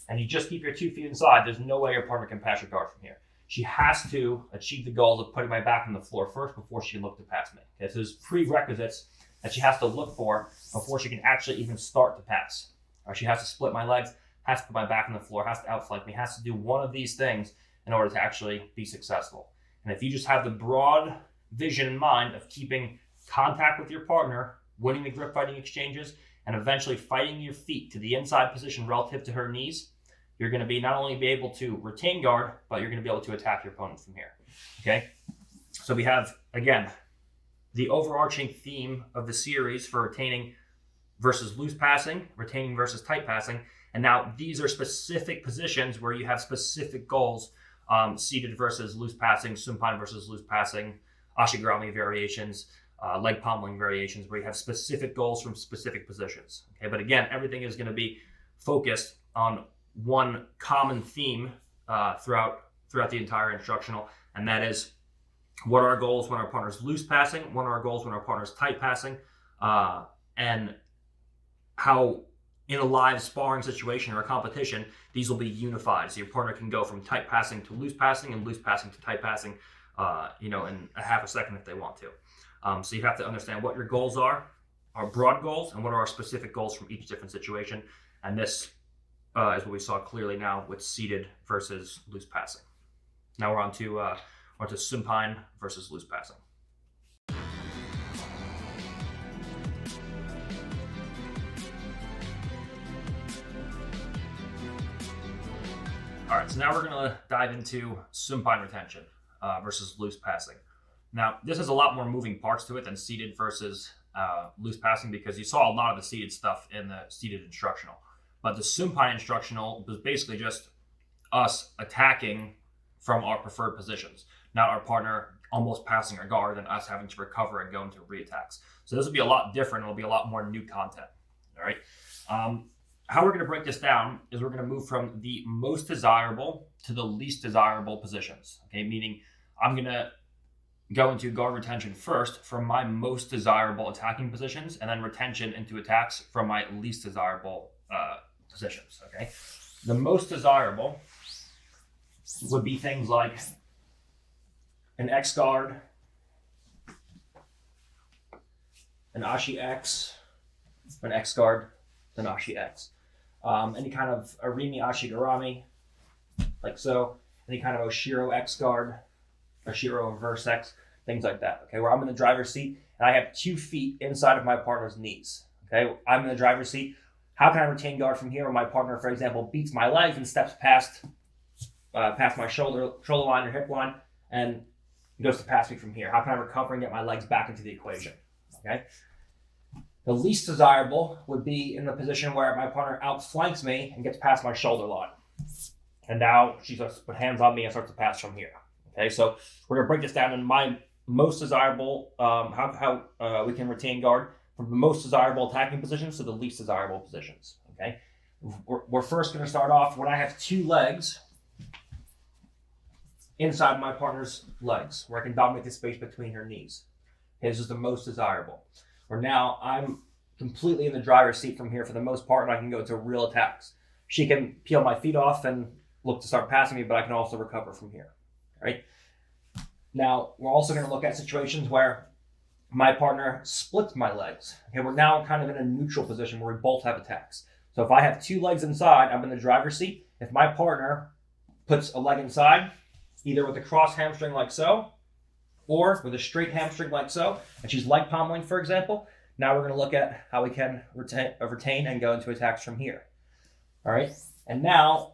and you just keep your 2 feet inside, there's no way your partner can pass your guard from here. She has to achieve the goals of putting my back on the floor first before she can look to pass me. Okay, so there's prerequisites that she has to look for before she can actually even start to pass. Or she has to split my legs, has to put my back on the floor, has to outflank me, has to do one of these things in order to actually be successful. And if you just have the broad vision in mind of keeping contact with your partner, winning the grip fighting exchanges, and eventually fighting your feet to the inside position relative to her knees, you're going to be not only be able to retain guard, but you're going to be able to attack your opponent from here. Okay? So we have, again, the overarching theme of the series for retaining versus loose passing, retaining versus tight passing. And now these are specific positions where you have specific goals, seated versus loose passing, supine versus loose passing, Ashigurami variations, leg pommeling variations, where you have specific goals from specific positions. Okay, but again, everything is going to be focused on one common theme throughout the entire instructional, and that is what are our goals when our partner's loose passing, what are our goals when our partner's tight passing, and how in a live sparring situation or a competition, these will be unified. So your partner can go from tight passing to loose passing and loose passing to tight passing, in a half a second if they want to. So you have to understand what your goals are, our broad goals, and what are our specific goals from each different situation. And this is what we saw clearly now with seated versus loose passing. Now we're on to supine versus loose passing. All right, so now we're going to dive into supine retention versus loose passing. Now, this has a lot more moving parts to it than seated versus loose passing, because you saw a lot of the seated stuff in the seated instructional. But the supine instructional was basically just us attacking from our preferred positions, not our partner almost passing our guard and us having to recover and go into reattacks. So this will be a lot different. It'll be a lot more new content. All right. How we're going to break this down is we're going to move from the most desirable to the least desirable positions. Okay, meaning I'm going to go into guard retention first from my most desirable attacking positions, and then retention into attacks from my least desirable positions. Okay, the most desirable would be things like an X guard, an Ashi X, an X guard, an Ashi X. Any kind of Arimi Ashigarami, like so. Any kind of Oshiro X guard, Oshiro reverse X, things like that. Okay, where I'm in the driver's seat and I have 2 feet inside of my partner's knees. Okay, I'm in the driver's seat. How can I retain guard from here when my partner, for example, beats my legs and steps past my shoulder line or hip line and goes to pass me from here? How can I recover and get my legs back into the equation? Okay. The least desirable would be in the position where my partner outflanks me and gets past my shoulder line. And now she starts to put hands on me and starts to pass from here. Okay, so we're going to break this down in my most desirable, how we can retain guard from the most desirable attacking positions to the least desirable positions. Okay, we're first going to start off when I have 2 legs inside my partner's legs, where I can dominate the space between her knees. Okay, this is the most desirable. Where now I'm completely in the driver's seat from here for the most part, and I can go to real attacks. She can peel my feet off and look to start passing me, but I can also recover from here. All right. Now we're also going to look at situations where my partner splits my legs. Okay, we're now kind of in a neutral position where we both have attacks. So if I have 2 legs inside, I'm in the driver's seat. If my partner puts a leg inside, either with a cross hamstring like so, or with a straight hamstring like so, and she's leg pommeling, for example, now we're going to look at how we can retain and go into attacks from here. All right. And now,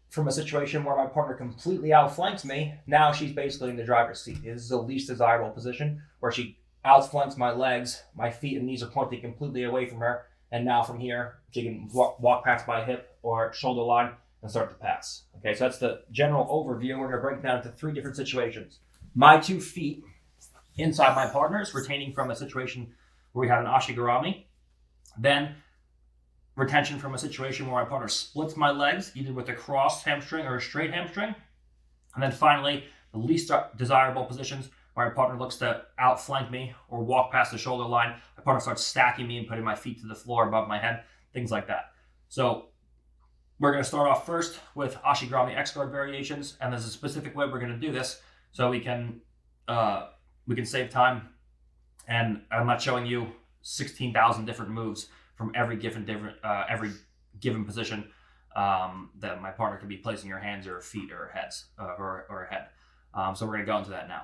from a situation where my partner completely outflanks me, now she's basically in the driver's seat. This is the least desirable position where she outflanks my legs, my feet and knees are pointing completely away from her, and now from here, she can walk past my hip or shoulder line and start to pass. Okay, so that's the general overview. We're going to break it down into 3 different situations. My 2 feet inside my partner's, retaining from a situation where we have an Ashigarami. Then retention from a situation where my partner splits my legs, either with a cross hamstring or a straight hamstring. And then finally, the least desirable positions where my partner looks to outflank me or walk past the shoulder line. My partner starts stacking me and putting my feet to the floor above my head, things like that. So we're going to start off first with Ashigarami X-guard variations, and there's a specific way we're going to do this so we can save time. And I'm not showing you 16,000 different moves from every given position that my partner could be placing her hands or her feet or her heads or her head. So we're going to go into that now.